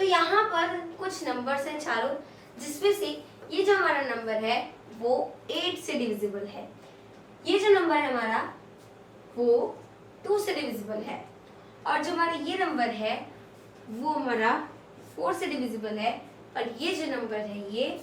यहाँ पर कुछ नंबर्स हैं चारों, जिसमें से ये जो हमारा नंबर है वो 8 से डिविजिबल है, ये जो नंबर है हमारा वो 2 से डिविजिबल है, और जो हमारा ये नंबर है वो हमारा 4 से डिविजिबल है, और ये जो नंबर है ये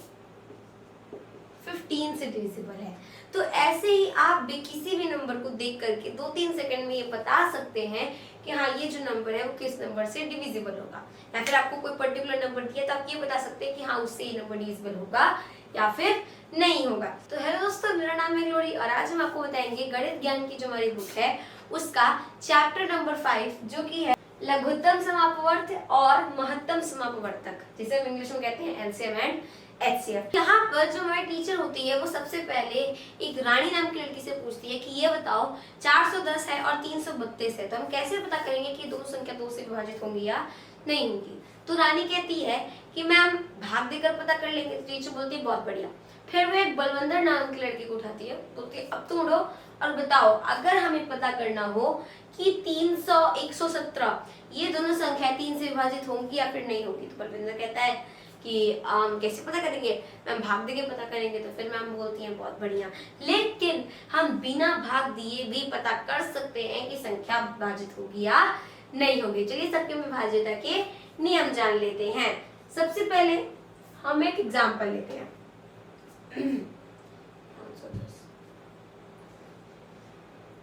15 से डिविजिबल है। तो ऐसे ही आप भी किसी भी नंबर को देख करके 2-3 सेकंड में ये बता सकते हैं कि हाँ ये जो नंबर है वो किस नंबर से डिविजिबल होगा, या फिर आपको कोई पर्टिकुलर नंबर दिया तो आप ये बता सकते हैं कि हाँ उससे ये नंबर डिविजिबल होगा या फिर नहीं होगा। तो हेलो दोस्तों, मेरा नाम है ग्लोरी और आज हम आपको बताएंगे गणित ज्ञान की जो हमारी बुक है उसका चैप्टर नंबर 5 जो कि है लघुत्तम समापवर्त और महत्तम समापवर्तक, जिसे हम इंग्लिश में कहते हैं एलसीएम एंड एचसीएफ। यहाँ पर जो हमारी टीचर होती है वो सबसे पहले एक रानी नाम की लड़की से पूछती है कि ये बताओ 410 है और 332 है, तो हम कैसे पता करेंगे कि दोनों संख्या 2 से विभाजित होंगी या नहीं होंगी। तो रानी कहती है कि मैम भाग देकर पता कर लेंगे। तो टीचर बोलती है बहुत बढ़िया। फिर वो एक बलवंदर नाम की लड़की को उठाती है, बोलती है अब तुम उठो और बताओ अगर हमें पता करना हो कि 300 117 ये दोनों संख्या 3 से विभाजित होंगी या फिर नहीं होगी। तो बलवंदर कहता है कि कैसे पता करेंगे मैम, भाग देके पता करेंगे। तो फिर मैम बोलती हैं बहुत बढ़िया, लेकिन हम बिना भाग दिए भी पता कर सकते हैं कि संख्या विभाजित होगी या नहीं होगी। चलिए सबके विभाज्यता के नियम जान लेते हैं। सबसे पहले हम एक एग्जाम्पल लेते हैं।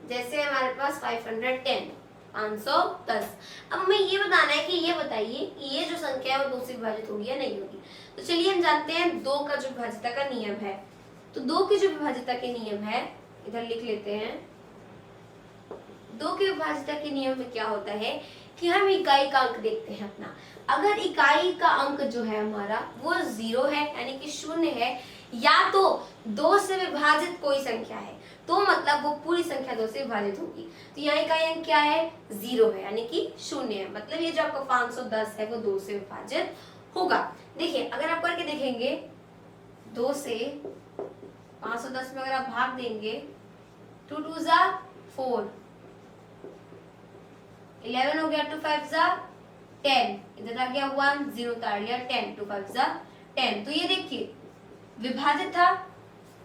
जैसे हमारे पास 510 510। अब हमें ये बताना है कि ये बताइए कि ये जो संख्या है वो 2 से विभाजित होगी या नहीं होगी। तो चलिए हम जानते हैं 2 का जो विभाज्यता का नियम है। तो 2 के जो विभाज्यता के नियम है इधर लिख लेते हैं। 2 के विभाज्यता के नियम में क्या होता है कि हम इकाई का अंक देखते हैं अपना। अगर इकाई का अंक जो है हमारा वो 0 है यानी कि 0 है, या तो 2 से विभाजित कोई संख्या है तो मतलब वो पूरी संख्या 2 से विभाजित होगी। तो यहाँ इकाई अंक क्या है 0 है यानी कि 0 है, मतलब ये जो आपका 510 है वो 2 से विभाजित होगा। देखिए अगर आप करके देखेंगे 2 से 510 में अगर आप भाग देंगे 2 2 जा 4, 11 हो गया, 2 5 जा 10, इधर आ गया 1 0 उतार लिया 10, 2 5 जा 10। तो ये देखिए विभाजित था,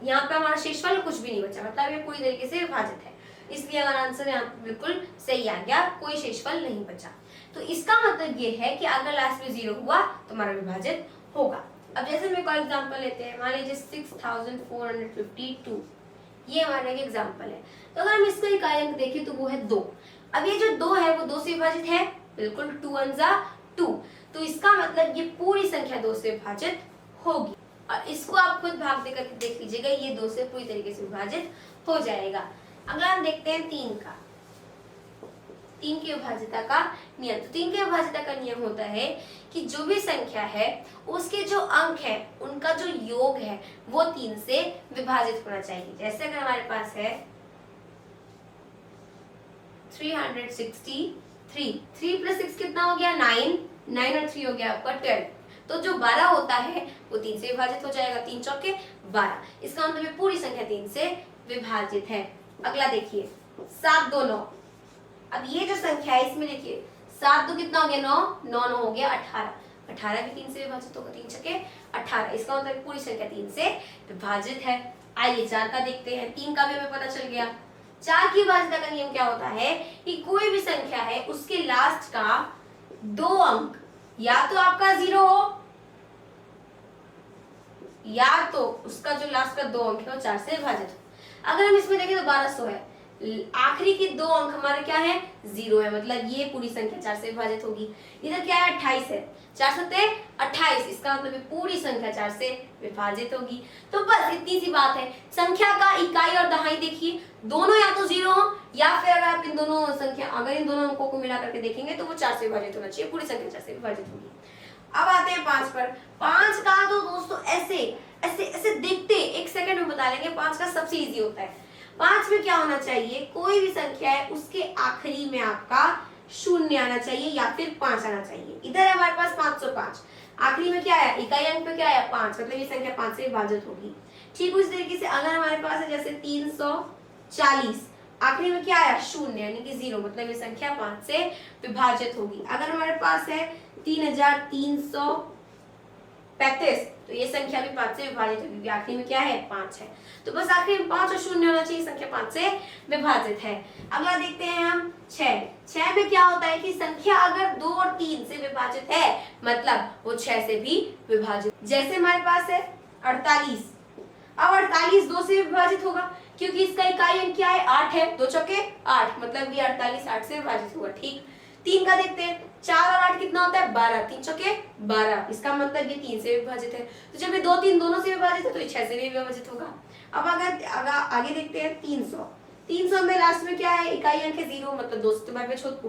यहाँ पे हमारा शेषफल कुछ भी नहीं बचा, मतलब ये पूरी तरीके से विभाजित है, इसलिए हमारा आंसर यहाँ पे बिल्कुल सही आ गया, कोई शेषफल नहीं बचा। तो इसका मतलब ये है कि अगर लास्ट में 0 हुआ तो हमारा विभाजित होगा। अब जैसे हम एक और एग्जाम्पल लेते हैं, मान लीजिए 6452 ये हमारा एक एग्जाम्पल है। तो अगर हम इसका इकाई अंक देखें तो वो है 2। अब ये जो 2 है वो 2 से विभाजित है, बिल्कुल 2 1 जा 2, तो इसका मतलब ये पूरी संख्या 2 से विभाजित होगी। और इसको आप खुद भाग देकर के देख लीजिएगा, ये 2 से पूरी तरीके से विभाजित हो जाएगा। अगला हम देखते हैं 3 का, 3 की विभाज्यता का नियम। तो 3 की विभाज्यता का नियम होता है कि जो भी संख्या है उसके जो अंक है उनका जो योग है वो 3 से विभाजित होना चाहिए। जैसे अगर हमारे पास है 363, 3 + 6 कितना हो गया 9, 9 और 3 हो गया आपका 12। तो जो 12 होता है वो 3 से विभाजित हो जाएगा, 3 चौके 12। इसका मतलब पूरी संख्या 3 से विभाजित है। अगला देखिए 7 2 9। अब ये जो संख्या है इसमें देखिए 7 2 कितना हो गया 9, 9 9 हो गया 18, 18 भी 3 से विभाजित होगा, 3 छके 18। इसका मतलब पूरी संख्या 3 से विभाजित है। आइए 4 का देखते हैं, 3 का भी हमें पता चल गया। 4 की विभाज्यता का नियम क्या होता है कि कोई भी संख्या है उसके लास्ट का 2 अंक या तो आपका 0 हो या तो उसका जो लास्ट का 2 अंक है वो 4 से विभाजित हो। अगर हम इसमें देखें तो 1200 है, आखिरी के 2 अंक हमारे क्या है 0 है, मतलब ये पूरी संख्या 4 से विभाजित होगी। इधर क्या है 28 है, 4 सत्ते 28, इसका मतलब पूरी संख्या 4 से विभाजित होगी। तो बस इतनी सी बात है। संख्या का इकाई और दहाई देखिए दोनों या तो 0 हो या फिर अगर आप इन दोनों संख्या अगर इन दोनों अंकों को मिला करके देखेंगे तो वो 4 से विभाजित होना चाहिए, पूरी संख्या 4 से विभाजित होगी। अब आते हैं 5 पर। 5 का तो दोस्तों ऐसे ऐसे ऐसे देखते 1 सेकंड में बता लेंगे। 5 का सबसे इजी होता है। 5 में क्या होना चाहिए, कोई भी संख्या है उसके आखिरी में आपका 0 आना चाहिए या फिर 5 आना चाहिए। इधर है हमारे पास 505, आखिरी में क्या आया इकाई अंक पे क्या आया 5, मतलब ये संख्या 5 से विभाजित होगी। ठीक उस तरीके से अगर हमारे पास है जैसे 340, आखिरी में क्या आया 0 यानी कि 0, मतलब ये संख्या 5 से विभाजित होगी। अगर हमारे पास है 3335। तो ये संख्या भी 5 से विभाजित है क्योंकि आखिरी में क्या है 5 है। तो बस आखिरी में 5 और 0 होना चाहिए, संख्या 5 से विभाजित है। अगला देखते हैं हम 6 में क्या होता है कि संख्या अगर 2 और 3 से विभाजित है मतलब वो 6 से भी विभाजित। जैसे हमारे पास है 48, अब 48 2 से विभाजित होगा क्योंकि इसका इकाई अंक क्या है 8 है, 2 चौके 8 मतलब ये 48 8 से विभाजित होगा। ठीक, 3 का देखते हैं, 4 और 8 कितना होता है 12, 3 चौके 12, इसका मतलब ये 3 से विभाजित है। तो जब ये 2 3 दोनों से विभाजित है तो ये 6 से भी विभाजित होगा। अब अगर आगे देखते हैं 300 में लास्ट में क्या है इकाई अंक है 0 मतलब 2 से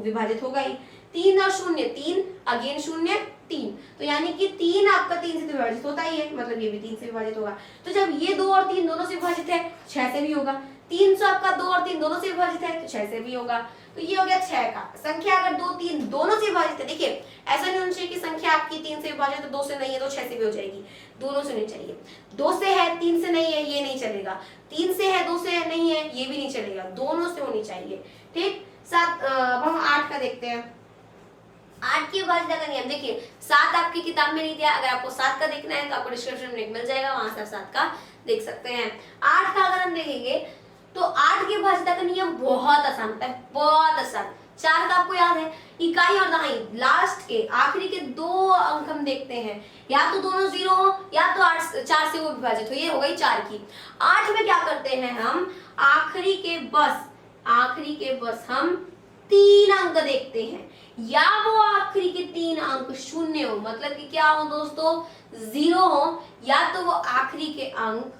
विभाजित होगा ही। 3 और 0 3 अगेन 0 3, तो यानी कि 3 आपका 3 से विभाजित होता ही है मतलब ये भी 3 से विभाजित होगा। तो जब ये 2 और 3 दोनों से विभाजित है 6 से भी होगा। 300 आपका 2 और 3 दोनों से विभाजित है तो 6 से भी होगा। तो ये हो गया 6 का। संख्या अगर 2 3 दोनों से विभाजित है, देखिए ऐसा नहीं होना चाहिए कि संख्या आपकी 3 से विभाजित है 2 से नहीं है तो 6 से भी हो जाएगी, दोनों से नहीं चाहिए। 2 से है 3 से नहीं है ये नहीं चलेगा, 3 से है 2 से नहीं है ये भी नहीं चलेगा, दोनों से होनी चाहिए। ठीक, अब हम 8 का देखते हैं। 8 की विभाजित का नियम देखिए, 7 आपकी किताब में नहीं दिया, अगर आपको 7 का देखना है तो आपको डिस्क्रिप्शन में मिल जाएगा, वहां से आप 7 का देख सकते हैं। 8 का अगर हम देखेंगे तो 8 की विभाजित का नियम बहुत आसान होता है, बहुत आसान। 4 का आपको याद है इकाई और दहाई लास्ट के आखिरी के 2 अंक हम देखते हैं, या तो दोनों 0 हो या तो 4 से वो विभाजित हो, ये हो गई 4 की। 8 में क्या करते हैं हम आखिरी के बस हम 3 अंक देखते हैं, या वो आखिरी के 3 अंक 0 हो मतलब कि क्या हो दोस्तों 0 हो, या तो वो आखिरी के अंक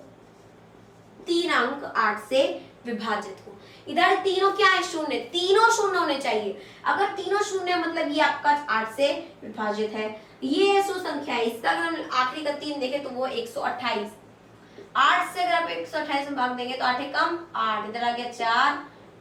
3 अंक 8 से विभाजित हो। इधर तीनों क्या है 0, तीनों 0 होने चाहिए। अगर तीनों 0 मतलब ये आपका 8 से विभाजित है, ये सो संख्या है, इसका अगर हम आखिरी का 3 देखें तो वो 128। 8 से अगर आप 128 में भाग देंगे तो 8 कम 8, इधर आ गया 4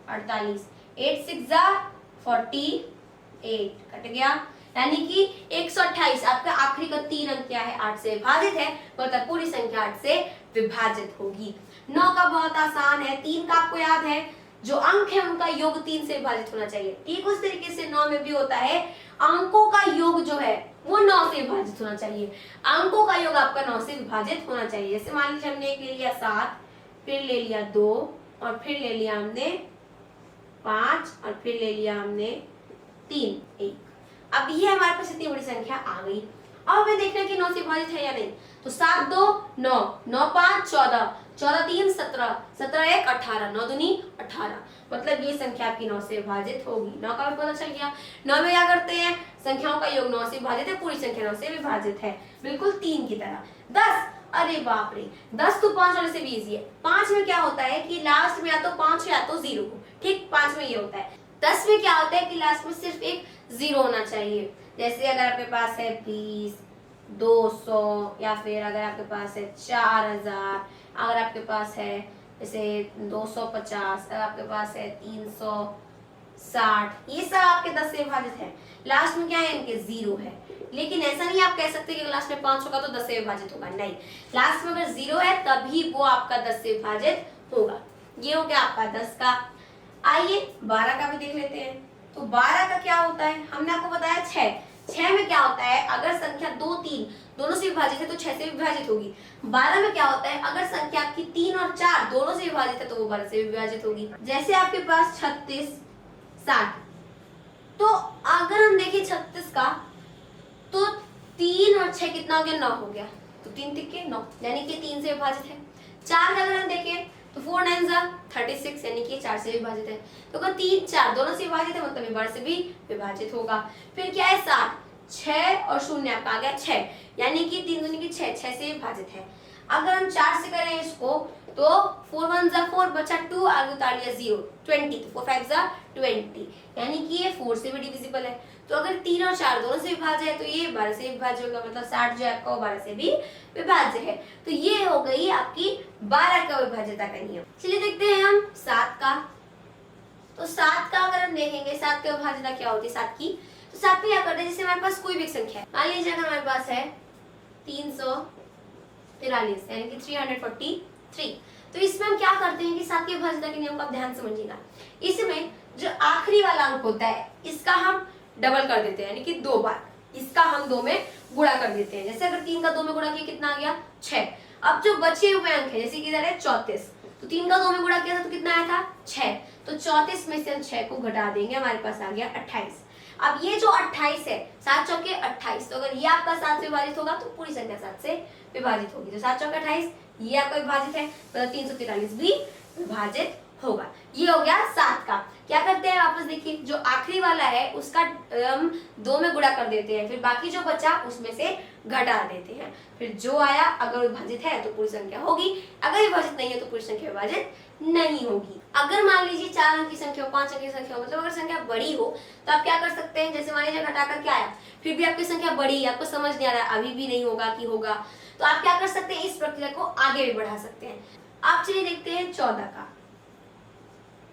48, 8 6 48 कट गया, यानी कि 128 आपका आखिरी का 3 अंक क्या है 8 से विभाजित है, मतलब पूरी संख्या 8 से विभाजित होगी। 9 का बहुत आसान है, 3 का आपको याद है जो अंक है उनका योग 3 से विभाजित होना चाहिए। ठीक उस तरीके से 9 में भी होता है, अंकों का योग जो है वो 9 से विभाजित होना चाहिए, अंकों का योग आपका 9 से विभाजित होना चाहिए। जैसे मान लीजिए हमने एक ले लिया 7, फिर ले लिया 2 और फिर ले लिया हमने 5 और फिर ले लिया हमने 3 1। अब ये हमारे पास इतनी बड़ी संख्या आ गई। अब हमें देखना है कि 9 से विभाजित है या नहीं। तो 7 2 9, 9 5 14, 14 3 17, 17 1 18, 9 दूनी 18, मतलब ये संख्या आपकी 9 से विभाजित होगी। 9 का भी पता चल गया। 9 में क्या करते हैं संख्याओं का योग 9 से विभाजित है, पूरी संख्या 9 से विभाजित है, बिल्कुल 3 की तरह। 10, अरे बाप रे 10 तो 5 वाले से भी इजी है। 5 में क्या होता है कि लास्ट में या तो 5 या तो 0 हो, ठीक 5 में ये होता है। 10 में क्या होता है कि लास्ट में सिर्फ एक 0 होना चाहिए। जैसे अगर आपके पास है 20, 200 या फिर अगर आपके पास है 4000, अगर आपके पास है जैसे 250, अगर आपके पास है 360, ये सब आपके 10 से विभाजित है। लास्ट में क्या है इनके 0 है, लेकिन ऐसा नहीं आप कह सकते कि लास्ट में 5 होगा तो 10 से विभाजित होगा, नहीं, लास्ट में अगर 0 है तभी वो आपका 10 से विभाजित होगा। ये हो गया आपका 10 का। आइए 12 का भी देख लेते हैं। तो 12 का क्या होता है, हमने आपको बताया 6 में क्या होता है अगर संख्या 2 3 दोनों से विभाजित है तो 6 से विभाजित होगी। 12 में क्या होता है अगर संख्या आपकी 3 और 4 दोनों से विभाजित है तो वो 12 से विभाजित होगी। जैसे आपके पास 36 60, तो अगर हम देखें 36 का तो 3 और 6 कितना हो गया 9 हो गया, तो 3 तिक्के 9 यानी कि 3 से विभाजित है। 4 का अगर हम देखें तो 4 9 36 यानी कि 4 से विभाजित है। तो अगर 3 4 दोनों से विभाजित है मतलब 12 से भी विभाजित होगा। फिर क्या है 7, 6 और 0 आपका आ गया 6, यानी कि 3 दूनी की 6 से विभाजित है। अगर हम 4 से करें इसको तो 4 1 4 बचा 2, आगे उतार लिया 0 20, तो 4 5 20, यानी कि ये 4 से भी डिविजिबल है। तो अगर 3 और 4 दोनों से विभाज्य है तो ये 12 से विभाज्य होगा, मतलब 60 जो है आपका 12 से भी विभाज्य है। तो ये हो गई आपकी 12 का विभाज्यता का नियम। चलिए देखते हैं हम 7 का। तो 7 का अगर हम देखेंगे 7 की विभाज्यता क्या होती है 7 की, तो 7 में क्या करते हैं जैसे हमारे पास कोई भी संख्या है, मान लीजिए अगर हमारे पास है 343 यानी कि 343, तो इसमें हम क्या करते हैं कि 7 की विभाज्यता के नियम को आप ध्यान समझिएगा। इसमें जो आखिरी वाला अंक होता है इसका हम डबल कर देते हैं, यानी कि 2 बार, इसका हम 2 में गुणा कर देते हैं। जैसे अगर 3 का 2 में गुणा किया कितना आ गया 6। अब जो बचे हुए अंक है जैसे कि इधर है 34, तो 3 का 2 में गुणा किया था तो कितना आया था 6, तो 34 में से हम 6 को घटा देंगे, हमारे पास आ गया 28। अब ये जो 28 है 7 चौके 28, तो अगर ये आपका 7 से विभाजित होगा तो पूरी संख्या 7 से विभाजित होगी, तो 7 चौके 28 ये आपका विभाजित है, मतलब 343 भी विभाजित होगा। ये हो गया 7 का। क्या करते हैं वापस देखिए, जो आखिरी वाला है उसका हम 2 में गुणा कर देते हैं, फिर बाकी जो बचा उसमें से घटा देते हैं, फिर जो आया अगर विभाजित है तो पूरी संख्या होगी, अगर विभाजित नहीं है तो पूरी संख्या विभाजित नहीं होगी। अगर मान लीजिए 4 अंक की संख्या हो, 5 अंक की संख्या हो, मतलब अगर संख्या बड़ी हो तो आप क्या कर सकते हैं, जैसे मान लीजिए घटाकर क्या आया, फिर भी आपकी संख्या बड़ी है, आपको समझ नहीं आ रहा अभी भी नहीं होगा कि होगा, तो आप क्या कर सकते हैं, इस प्रक्रिया को आगे भी बढ़ा सकते हैं। आप चलिए देखते हैं 14 का।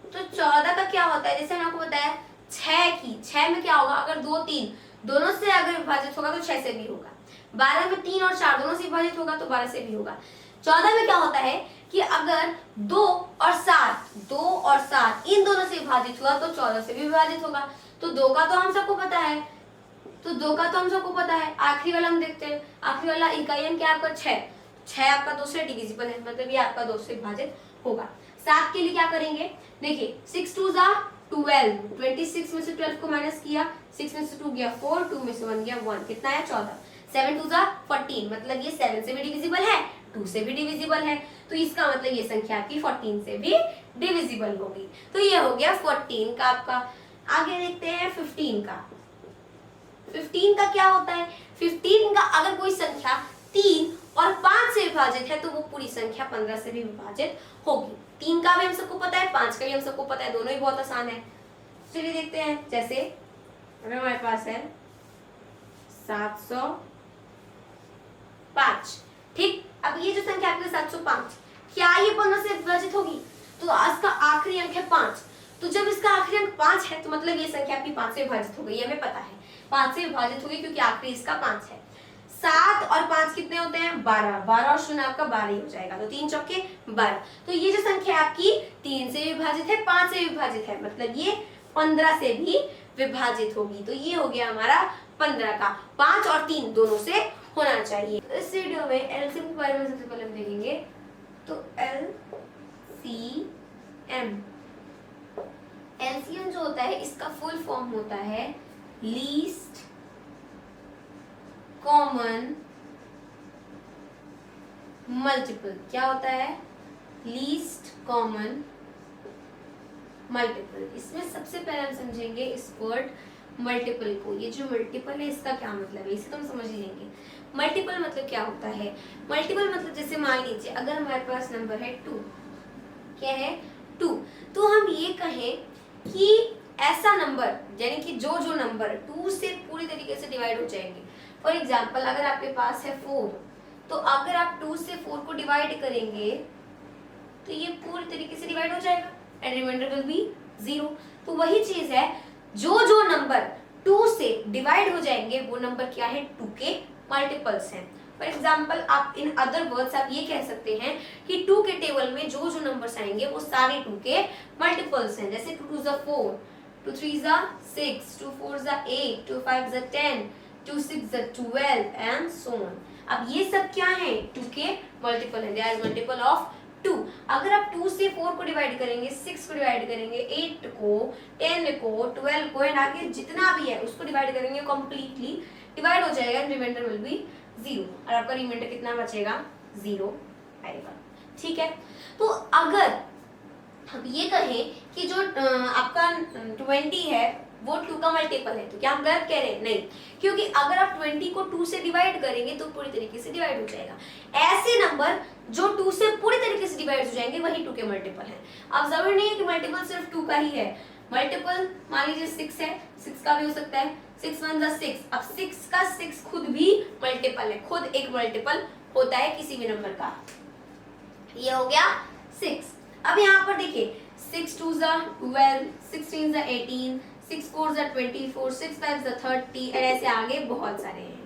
तो 14 का क्या होता है, जैसे मैंने आपको बताया 6 में क्या होगा, अगर 2 3 दोनों से अगर विभाजित होगा तो 6 से भी होगा, 12 में 3 और 4 दोनों से विभाजित होगा तो 12 से भी होगा। 14 में क्या होता है कि अगर 2 और 7 इन दोनों से विभाजित हुआ तो 14 से भी विभाजित होगा, तो 2 का तो हम सबको पता है, आखिरी वाला हम देखते हैं, आखिरी वाला इकाई अंक क्या आपका 6 आपका 2 से डिविजिबल है, मतलब ये आपका 2 से विभाजित होगा। 7 के लिए क्या करेंगे, देखिए 6 2 12, 26 में से 12 को माइनस किया, 6 में से 2 गया 4, 2 में से 1 गया 1, कितना है 14। 7 2 14, मतलब ये 7 से भी डिविजिबल है, 2 से भी डिविजिबल है, तो इसका मतलब ये संख्या आपकी 14 से भी डिविजिबल होगी। तो ये हो गया 14 का आपका। आगे देखते हैं 15 का। 15 का क्या होता है, 15 का अगर कोई संख्या 3 और 5 से विभाजित है तो वो पूरी संख्या 15 से भी विभाजित होगी। 3 का भी हम सबको पता है, 5 का भी हम सबको पता है, दोनों ही बहुत आसान है। चलिए देखते हैं, जैसे अगर हमारे पास है 705, ठीक। अब ये जो संख्या आपकी 705, क्या ये 15 से विभाजित होगी, तो इसका आखिरी अंक है 5, तो जब इसका आखिरी अंक 5 है तो मतलब ये संख्या आपकी 5 से विभाजित हो गई, हमें पता है 5 से विभाजित होगी क्योंकि आखिरी इसका 5 है। 7 और 5 कितने होते हैं 12, 12 और 0 आपका 12 ही हो जाएगा, तो 3 चौके 12, तो ये जो संख्या आपकी 3 से विभाजित है, 5 से विभाजित है, मतलब ये 15 से भी विभाजित होगी, तो ये हो गया हमारा 15 का। 5 और 3 दोनों से होना चाहिए। तो इस वीडियो में एलसीएम के बारे में सबसे पहले हम देखेंगे, तो एलसीएम जो होता है इसका फुल फॉर्म होता है लीस्ट कॉमन मल्टीपल। क्या होता है, लीस्ट कॉमन मल्टीपल। इसमें सबसे पहले हम समझेंगे इस वर्ड मल्टीपल को। ये जो मल्टीपल है इसका क्या मतलब है, इसे तो हम समझ ही लेंगे। मल्टीपल मतलब क्या होता है, मल्टीपल मतलब जैसे मान लीजिए अगर हमारे पास नंबर है 2, क्या है 2, तो हम ये कहें कि ऐसा नंबर, यानी कि जो जो नंबर 2 से पूरी तरीके से डिवाइड हो जाएंगे। फॉर एग्जाम्पल अगर आपके पास है 4, तो अगर आप 2 से 4 को डिवाइड करेंगे तो ये पूरी तरीके से डिवाइड हो जाएगा एंड रिमाइंडर विल बी 0। तो वही चीज है, जो जो नंबर 2 से डिवाइड हो जाएंगे वो नंबर क्या है 2 के मल्टीपल्स हैं। फॉर एग्जाम्पल आप इन अदर वर्ड्स आप ये कह सकते हैं कि 2 के टेबल में जो जो नंबर्स आएंगे वो सारे 2 के मल्टीपल्स हैं। जैसे 2 2 4, 2 3 6, 2 4 8, 2 5 10, 2 6 12 एंड सो ऑन। अब ये सब क्या है 2 के मल्टीपल है, देयर इज मल्टीपल ऑफ 2। अगर आप 2 से 4 को डिवाइड करेंगे, 6 को डिवाइड करेंगे, 8 को, 10 को, 12 को एंड आगे जितना भी है उसको डिवाइड करेंगे, कंप्लीटली डिवाइड हो जाएगा एंड रिमाइंडर विल बी 0, और आपका रिमाइंडर कितना बचेगा 0 आएगा। ठीक है, तो अगर हम ये कहें कि जो आपका 20 है वो 2 का मल्टीपल है, तो क्या हम गलत कह रहे हैं, नहीं, क्योंकि अगर आप 20 को 2 से डिवाइड करेंगे तो पूरी तरीके से डिवाइड हो जाएगा। ऐसे नंबर जो 2 से पूरी तरीके से डिवाइड हो जाएंगे वही 2 के मल्टीपल है। अब जरूरी नहीं है कि मल्टीपल सिर्फ 2 का ही है, मल्टीपल मान लीजिए 6 है, 6 का भी हो सकता है, 6 1 6। अब 6 का 6 खुद भी मल्टीपल है, खुद एक मल्टीपल होता है किसी भी नंबर का। ये हो गया 6। अब यहाँ पर देखिए 6 2 12, 6 3 18, 6 4 24, 6 5 30 और ऐसे आगे बहुत सारे हैं।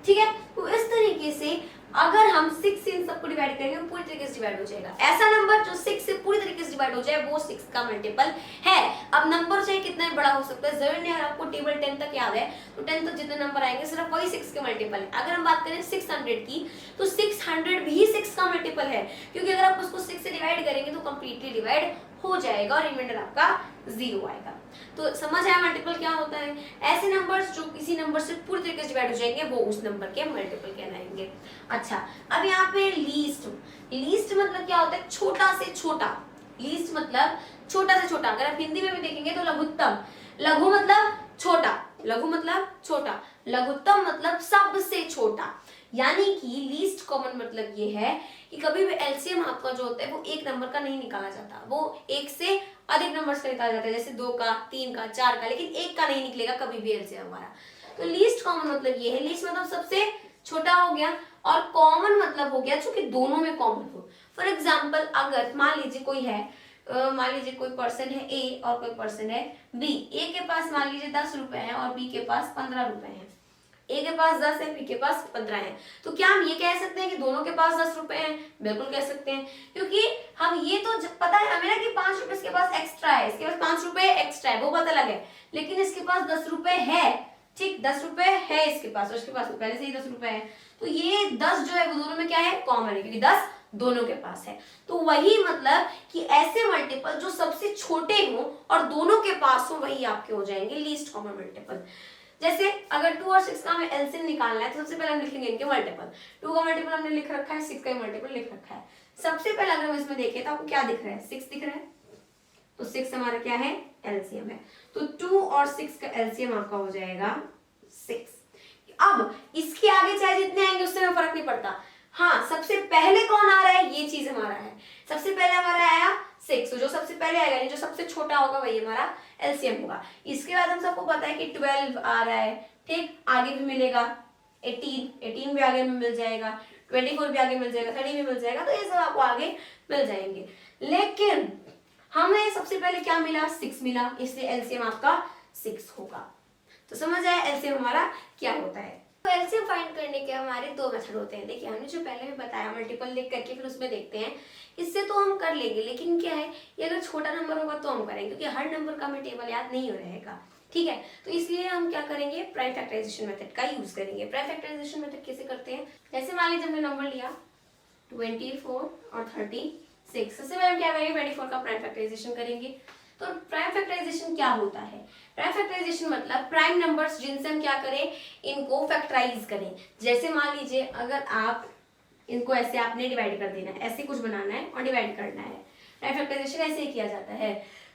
ठीक है, तो इस तरीके से अगर हम 6 से इन सबको डिवाइड करेंगे तो पूरी तरीके से डिवाइड हो जाएगा। ऐसा नंबर जो 6 से पूरी तरीके से डिवाइड हो जाए वो 6 का मल्टीपल है। अब नंबर चाहे कितना बड़ा हो सकता है, जरूरी नहीं। अगर आपको टेबल 10 तक याद है तो 10 तक जितने नंबर आएंगे सिर्फ वही 6 के मल्टीपल है। अगर हम बात करें 600 की तो 600 भी 6 का मल्टीपल है, क्योंकि अगर आप उसको 6 से डिवाइड करेंगे तो कंप्लीटली डिवाइड हो जाएगा और रिमाइंडर आपका 0 आएगा। तो समझ आया मल्टीपल क्या होता है। ऐसे नंबर्स जो किसी नंबर से पूरी तरीके से डिवाइड हो जाएंगे वो उस नंबर के मल्टीपल कहलाएंगे। अच्छा, अब यहाँ पे लीस्ट। लीस्ट मतलब क्या होता है? छोटा से छोटा। लीस्ट मतलब छोटा से छोटा। अगर आप हिंदी में भी देखेंगे तो लघुत्तम। लघु मतलब छोटा, लघु मतलब छोटा, लघुत्तम मतलब सबसे छोटा। यानी कि लीस्ट कॉमन मतलब ये है कि कभी भी एलसीएम आपका जो होता है वो एक नंबर का नहीं निकाला जाता, वो एक से अधिक नंबर का निकाला जाता है, जैसे 2 का, 3 का, 4 का, लेकिन एक का नहीं निकलेगा कभी भी एलसीएम हमारा। तो लीस्ट कॉमन मतलब ये है। लीस्ट मतलब सबसे छोटा हो गया, और कॉमन मतलब हो गया जो कि दोनों में कॉमन हो। फॉर एग्जाम्पल, अगर मान लीजिए कोई है, मान लीजिए कोई पर्सन है ए और कोई पर्सन है बी। ए के पास मान लीजिए 10 रुपए है और बी के पास 15 रुपए है। ए के पास 10 है, बी के पास 15 है। तो क्या हम ये कह सकते हैं कि दोनों के पास 10 रुपए हैं? बिल्कुल कह सकते हैं, क्योंकि हम ये तो पता है हमें ना कि 5 रुपए इसके पास एक्स्ट्रा है, इसके पास 5 रुपए एक्स्ट्रा है, वो बात अलग है। लेकिन इसके पास 10 रुपए है, ठीक, 10 रुपए है इसके पास और इसके पास तो पहले से ही 10 रुपए है। तो ये 10 जो है वो दोनों में क्या है? कॉमन है, क्योंकि 10 दोनों के पास है। तो वही मतलब कि ऐसे मल्टीपल जो सबसे छोटे हो और दोनों के पास हो वही आपके हो जाएंगे लीस्ट कॉमन मल्टीपल। जैसे अगर 2 और 6 का हमें एलसीएम निकालना है तो सबसे पहले हम लिखेंगे इनके मल्टीपल। 2 का मल्टीपल हमने लिख रखा है, 6 का मल्टीपल लिख रखा है। सबसे पहले अगर हम इसमें देखें तो आपको क्या दिख रहा है? 6 दिख रहा है, तो 6 हमारा क्या है? एलसीएम है। तो 2 और 6 का एलसीएम आपका हो जाएगा 6। अब इसके आगे चाहे जितने आएंगे उससे हमें फर्क नहीं पड़ता। हाँ, सबसे पहले कौन आ रहा है ये चीज हमारा है। सबसे पहले हमारा आया 6, तो जो सबसे पहले आएगा यानी जो सबसे छोटा होगा वही हमारा एलसीएम होगा। इसके बाद हम सबको पता है कि 12 आ रहा है, ठीक, आगे भी मिलेगा 18 भी आगे में मिल जाएगा, 24 भी आगे मिल जाएगा, 30 भी मिल जाएगा, तो ये सब आपको आगे मिल जाएंगे। लेकिन हमें सबसे पहले क्या मिला? 6 मिला, इसलिए एलसीएम आपका 6 होगा। तो समझ आया एलसीएम हमारा क्या होता है। तो एलसीएम फाइंड करने के हमारे 2 मेथड होते हैं। देखिए, हमने जो पहले भी बताया मल्टीपल लिख करके फिर उसमें देखते हैं, इससे तो हम कर लेंगे, लेकिन क्या है ये अगर छोटा नंबर होगा तो हम करेंगे, क्योंकि हर नंबर का हमें टेबल याद नहीं हो रहेगा, ठीक है। तो इसलिए हम क्या करेंगे? प्राइम फैक्टराइजेशन मेथड का यूज करेंगे। प्राइम फैक्टराइजेशन मेथड कैसे करते हैं? जैसे मान लीजिए हमने नंबर लिया 24 और 36। सबसे पहले हम क्या करेंगे? 24 का प्राइम फैक्टराइजेशन करेंगे। तो प्राइम फैक्टराइजेशन क्या होता है? प्राइम फैक्टराइजेशन मतलब प्राइम नंबर्स जिनसे हम क्या करें? इनको फैक्टराइज करें। जैसे मान लीजिए अगर आप इनको ऐसे आपने डिवाइड कर देना है, ऐसे कुछ बनाना है और डिवाइड करना है। प्राइम फैक्टराइजेशन ऐसे ही किया जाता है।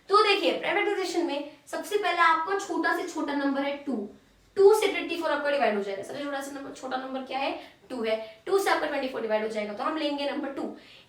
तो देखिए, प्राइम फैक्टराइजेशन में सबसे पहले आपका छोटा से छोटा नंबर है 2 से 24 आपका डिवाइड हो जाएगा। सबसे छोटा नंबर क्या है? 2 है। 2 से आपका 24 डिवाइड हो जाएगा, तो हम लेंगे नंबर 2।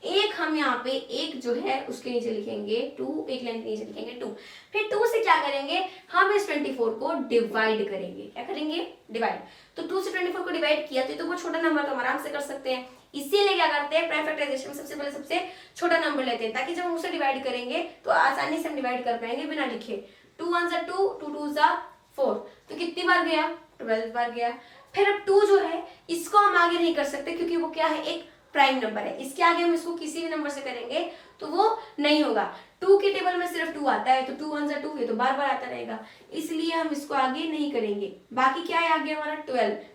एक हम यहाँ पे एक जो है उसके नीचे लिखेंगे 2, एक लाइन के नीचे लिखेंगे 2। फिर 2 से क्या करेंगे? हम इस 24 को डिवाइड करेंगे। क्या करेंगे? डिवाइड। तो 2 से 24 को डिवाइड किया तो वो छोटा नंबर तो हम आराम से कर सकते हैं। इसीलिए क्या करते हैं? प्राइम फैक्टराइजेशन में सबसे पहले सबसे छोटा नंबर लेते हैं, ताकि जब हम उसे डिवाइड करेंगे तो आसानी से हम डिवाइड कर पाएंगे बिना लिखे। 2 1 ज़ा 2, 2 2 ज़ा 4, तो कितनी बार गया? 12 बार गया। फिर अब 2 जो है इसको हम आगे नहीं कर सकते, क्योंकि वो क्या है? एक प्राइम नंबर है। इसके आगे हम इसको किसी भी नंबर से करेंगे तो वो नहीं होगा। 2 के टेबल में सिर्फ 2 आता है, तो 2 1 ज़ा 2, ये तो बार बार आता रहेगा, इसलिए हम इसको आगे नहीं करेंगे। बाकी क्या है आगे हमारा?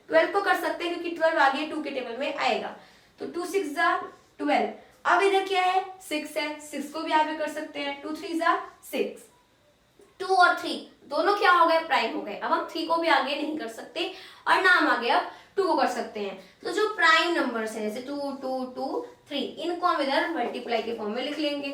12 को कर सकते हैं, क्योंकि 12 आगे 2 के टेबल में आएगा। तो 2 6 ज़ा 12। अब इधर क्या है? 6 है, 6 को भी आगे कर सकते हैं। 2 3 ज़ा 6। 2 और 3 दोनों क्या हो गए? प्राइम हो गए। अब हम 3 को भी आगे नहीं कर सकते और ना हम आगे अब 2 को कर सकते हैं। तो जो प्राइम नंबर्स हैं जैसे 2 2 2 3, इनको हम इधर मल्टीप्लाई के फॉर्म में लिख लेंगे,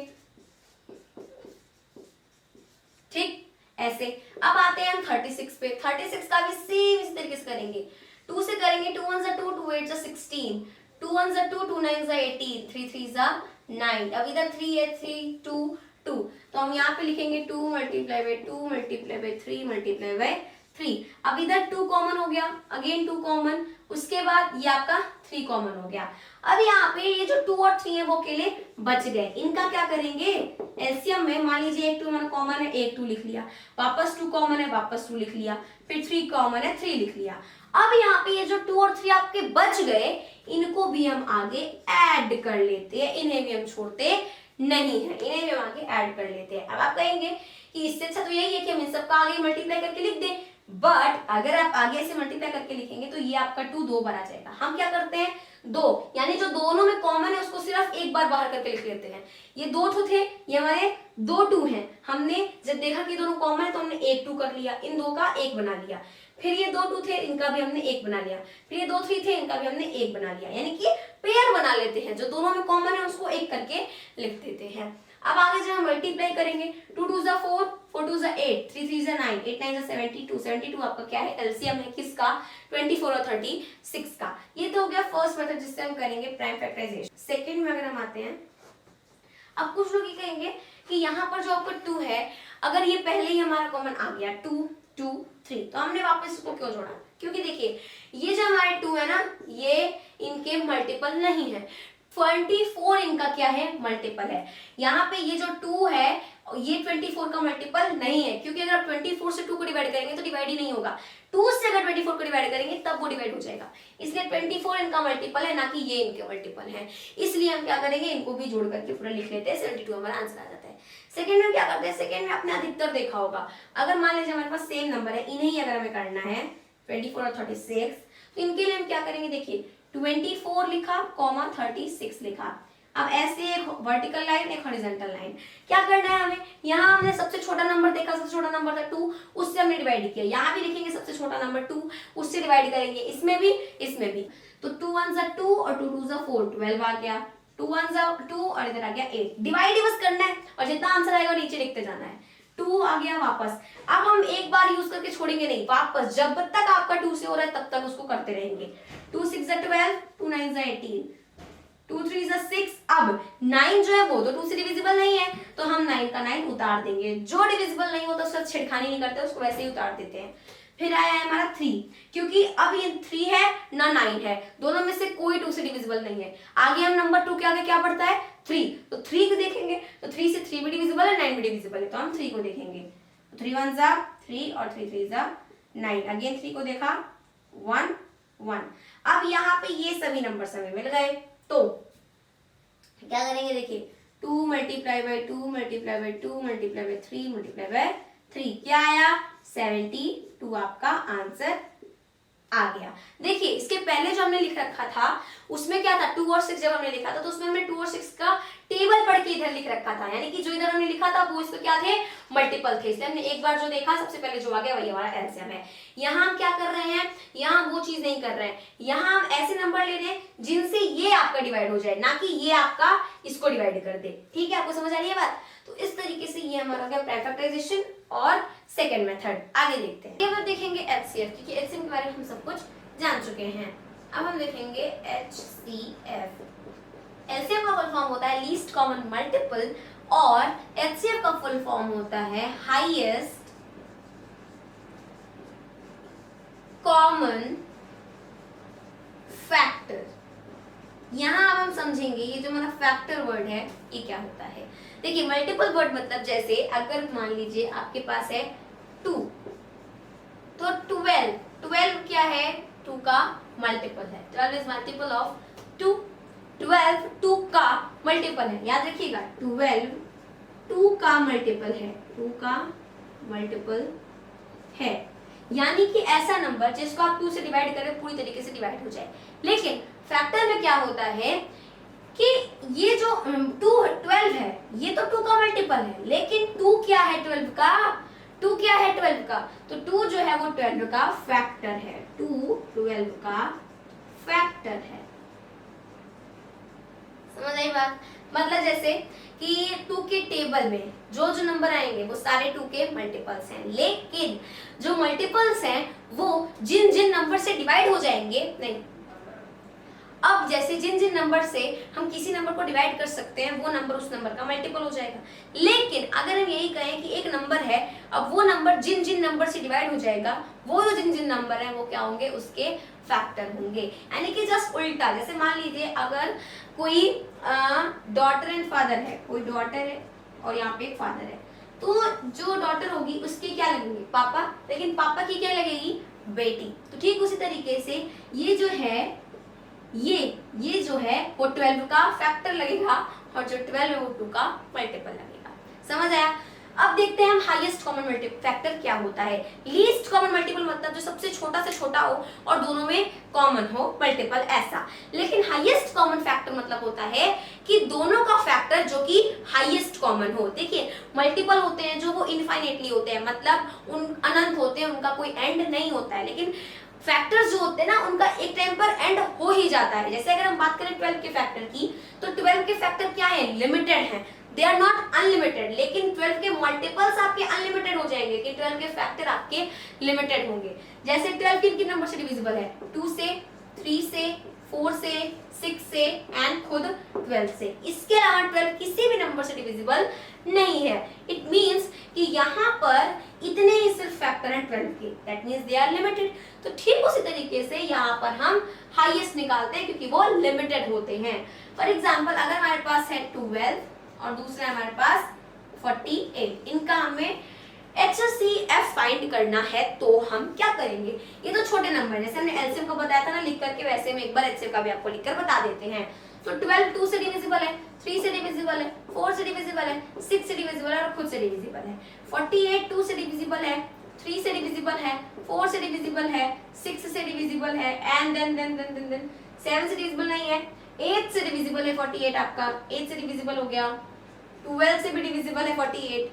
ठीक, ऐसे। अब आते हैं हम 36 पे। 36 का भी सेम इस तरीके से करेंगे। 2 से करेंगे 2 1 ज़ा 2, 2 8 ज़ा 16, 2 1 ज़ा 2, 2 9 ज़ा 18, 3 3 ज़ा 9। अब इधर 3 है, 3 2 2, तो हम यहाँ पे लिखेंगे 2 multiply by 2 multiply by 3 multiply by 3। अब इधर 2 कॉमन हो गया, अगेन 2 कॉमन, उसके बाद ये आपका 3 कॉमन हो गया। अब यहाँ पे ये जो 2 और 3 है वो अकेले बच गए। इनका क्या करेंगे? एलसीएम में मान लीजिए एक 2 हमारा कॉमन है, एक 2 लिख लिया, वापस 2 कॉमन है, वापस 2 लिख लिया, फिर 3 कॉमन है, 3 लिख लिया। अब यहाँ पे ये जो 2 और 3 आपके बच गए, इनको भी हम आगे ऐड कर लेते हैं, इन्हें भी हम छोड़ते नहीं है, इन्हें भी हम आगे ऐड कर लेते हैं। अब आप कहेंगे कि इससे अच्छा तो यही है कि हम इन सबका आगे मल्टीप्लाई करके लिख दें, बट अगर आप आगे से मल्टीप्लाई करके लिखेंगे तो ये आपका 2 2 बार आ जाएगा। हम क्या करते हैं, 2 यानी जो दोनों में कॉमन है उसको सिर्फ एक बार बाहर करके लिख लेते हैं। ये 2 2 थे, ये हमारे 2 2 हैं। हमने जब देखा कि दोनों कॉमन है तो हमने 1 2 कर लिया, इन दो का 1 बना लिया। फिर ये 2 2 थे, इनका भी हमने 1 बना लिया। फिर ये 2 3 थे, इनका भी हमने 1 बना लिया। यानी कि पेयर बना लेते हैं, जो दोनों में कॉमन है उसको 1 करके लिख देते हैं। अब आगे जब हम मल्टीप्लाई करेंगे, 2 2 4 4 2 8 3 3 9 8 9 72 72 आपका क्या है, एलसीएम है किसका, 24 और 36 का। ये तो हो गया फर्स्ट मेथड जिससे हम करेंगे प्राइम फैक्टराइजेशन। सेकंड में अगर हम आते हैं, अब कुछ लोग ये कहेंगे कि यहाँ पर जो आपका 2 है, अगर ये पहले ही हमारा कॉमन आ गया 2 2 3, तो हमने वापस इसको क्यों जोड़ा, क्योंकि देखिए ये जो हमारे 2 है ना, ये इनके मल्टीपल नहीं है। 24 इनका क्या है, मल्टीपल है। यहाँ पे ये जो 2 है ये 24 का मल्टीपल नहीं है, क्योंकि अगर आप 24 से 2 को डिवाइड करेंगे तो डिवाइड ही नहीं होगा। 2 से अगर 24 को डिवाइड करेंगे तब वो डिवाइड हो जाएगा, इसलिए 24 इनका मल्टीपल है, ना कि ये इनके मल्टीपल है। इसलिए हम क्या करेंगे, इनको भी जोड़ करके पूरा लिख लेते हैं, 72 हमारा आंसर आ जाता है। सेकंड में क्या करते हैं, सेकंड में आपने अधिकतर देखा होगा, अगर मान लीजिए हमारे पास सेम नंबर है, इन्हें ही अगर हमें करना है 24 और 36, तो इनके लिए हम क्या करेंगे, देखिए 24 लिखा कॉमा 36 लिखा। अब ऐसे एक वर्टिकल लाइन एक हॉरिजॉन्टल लाइन, क्या करना है हमें, यहाँ हमने सबसे छोटा नंबर देखा, सबसे छोटा नंबर था 2, उससे हमने डिवाइड किया। यहाँ भी लिखेंगे सबसे छोटा नंबर 2, उससे डिवाइड करेंगे, इसमें भी इसमें भी। तो 2 1 जा 2 और 2 2 जा 4, 12 आ गया। 2 1 जा 2 और इधर आ गया 8। डिवाइड ही बस करना है और जितना आंसर आएगा नीचे लिखते जाना है। 2 आ गया वापस। अब हम एक बार यूज करके छोड़ेंगे नहीं, वापस जब तक आपका 2 से हो रहा है तब तक उसको करते रहेंगे। 2 6 जा 12, 2 9 जा 18, 2 3 जा 6। अब 9 जो है वो तो 2 से डिविजिबल नहीं है, तो हम 9 का 9 उतार देंगे। जो डिविजिबल नहीं होता उसका छेड़खानी नहीं करते, उसको वैसे ही उतार देते हैं। फिर आया है हमारा 3, क्योंकि अब ये 3 है ना 9 है, दोनों में से कोई 2 से डिविजिबल नहीं है। आगे हम नंबर 2 के आगे क्या पड़ता है, 3, तो 3 को देखेंगे, तो 3 से 3 भी डिविजिबल है, 9 भी डिविजिबल है, तो हम 3 को देखेंगे। 3 1 जा 3 और 3 3 जा 9। अगेन 3 को देखा 1 1। अब यहाँ पे ये सभी नंबर हमें मिल गए, तो क्या करेंगे, देखिए 2 multiply by 2 multiply by 2 multiply by 3 multiply by 3, क्या आया 72 आपका आंसर आ गया। देखिए इसके पहले जो हमने लिख रखा था उसमें क्या था, 2 और 6 जब हमने लिखा था तो उसमें हमने 2 और 6 का टेबल पढ़ के इधर लिख रखा था, यानी कि जो इधर हमने लिखा था वो इसके क्या थे, मल्टीपल थे, इसलिए हमने एक बार जो देखा सबसे पहले जो आ गया वही हमारा एलसीएम है। यहाँ हम क्या कर रहे हैं, यहाँ वो चीज नहीं कर रहे हैं, यहाँ हम ऐसे नंबर ले रहे हैं जिनसे ये आपका डिवाइड हो जाए, ना कि ये आपका इसको डिवाइड कर दे। ठीक है, आपको समझ आ रही है बात। तो इस तरीके से ये हमारा हो गया प्राइम फैक्टराइजेशन और सेकंड मेथड। आगे देखते हैं, अब हम देखेंगे एचसीएफ, क्योंकि एचसीएफ के बारे में हम सब कुछ जान चुके हैं। अब हम देखेंगे एचसीएफ। एलसीएम का फुल फॉर्म होता है लीस्ट कॉमन मल्टीपल और एचसीएफ का फुल फॉर्म होता है हाईएस्ट कॉमन फैक्टर। यहां अब हम समझेंगे ये जो हमारा फैक्टर वर्ड है ये क्या होता है। देखिए मल्टीपल वर्ड मतलब जैसे अगर मान लीजिए आपके पास है 2, तो 12 क्या है, 2 का मल्टीपल है। 12 इज मल्टीपल ऑफ 2। 12 2 का मल्टीपल है, याद रखिएगा 12 2 का मल्टीपल है, 2 का मल्टीपल है, यानी कि ऐसा नंबर जिसको आप 2 से डिवाइड करें पूरी तरीके से डिवाइड हो जाए। लेकिन फैक्टर में क्या होता है कि ये जो 12 है ये तो 2 का मल्टीपल है, लेकिन 2 क्या है 12 का, 2 क्या है 12 का, तो 2 जो है वो 12 का फैक्टर है, 2 12 का फैक्टर है। समझ आई बात। मतलब जैसे कि 2 के टेबल में जो जो नंबर आएंगे वो सारे 2 के मल्टीपल्स हैं, लेकिन जो मल्टीपल्स हैं वो जिन जिन नंबर से डिवाइड हो जाएंगे नहीं। अब जैसे जिन जिन नंबर से हम किसी नंबर को डिवाइड कर सकते हैं वो नंबर उस नंबर का मल्टीपल हो जाएगा। लेकिन अगर हम यही कहें कि एक नंबर है, अब वो नंबर जिन जिन नंबर से डिवाइड हो जाएगा वो जो जिन जिन नंबर है वो क्या होंगे, उसके फैक्टर होंगे। यानी कि जस्ट उल्टा, जैसे मान लीजिए अगर कोई डॉटर एंड फादर है, कोई डॉटर है और यहाँ पे एक फादर है, तो जो डॉटर होगी उसके क्या लगेंगे, पापा, लेकिन पापा की क्या लगेगी, बेटी। तो ठीक उसी तरीके से ये जो है ये जो है वो 12 का फैक्टर लगेगा और जो 12 है वो 2 का मल्टीपल लगेगा। समझ आया? अब देखते हैं हम हाईएस्ट कॉमन फैक्टर क्या होता है। लीस्ट कॉमन मल्टीपल मतलब जो सबसे छोटा से छोटा हो और दोनों में कॉमन हो मल्टीपल, ऐसा। लेकिन हाईएस्ट कॉमन फैक्टर मतलब होता है कि दोनों का फैक्टर जो कि हाईएस्ट कॉमन हो। देखिए मल्टीपल होते हैं जो वो इनफाइनेटली होते हैं, मतलब उन अनंत होते हैं, उनका कोई एंड नहीं होता है। लेकिन फैक्टर्स जो होते हैं ना उनका एक टाइम पर एंड हो ही जाता है। जैसे अगर हम बात करें 12 के फैक्टर की, तो 12 के फैक्टर क्या है? लिमिटेड है, दे आर नॉट अनलिमिटेड। लेकिन 12 के मल्टीपल्स आपके अनलिमिटेड हो जाएंगे कि 12 के फैक्टर आपके लिमिटेड होंगे। जैसे 12 किन किन नंबर से डिविजिबल है? 2 से, 3 से, 4 से, 6 से एंड खुद 12 से। इसके अलावा 12 किसी भी नंबर से डिविजिबल नहीं है। इट मींस कि यहाँ पर इतने ही सिर्फ फैक्टर हैं 12 के, that means they are limited. तो ठीक उसी तरीके से यहाँ पर हम हाईएस्ट निकालते हैं क्योंकि वो लिमिटेड होते हैं। फॉर एग्जाम्पल अगर हमारे पास है 12 और दूसरा हमारे पास 48, इनका हमें HCF फाइंड करना है तो हम क्या करेंगे? ये तो छोटे नंबर, जैसे हमने एलसीएम को बताया था ना लिख करके, वैसे हम एक बार HCF का भी आपको लिखकर बता देते हैं। तो 12 2 से डिविजिबल है, 3 से डिविजिबल है, 4 से डिविजिबल है, 6 से डिविजिबल है और खुद से डिविजिबल है। 48 2 से डिविजिबल है, 3 से डिविजिबल है, 4 से डिविजिबल है, 6 से डिविजिबल है एंड देन 7 से डिविजिबल नहीं है, 8 से डिविजिबल है 48 आपका, 8 से डिविजिबल हो गया, 12 से भी डिविजिबल है 48,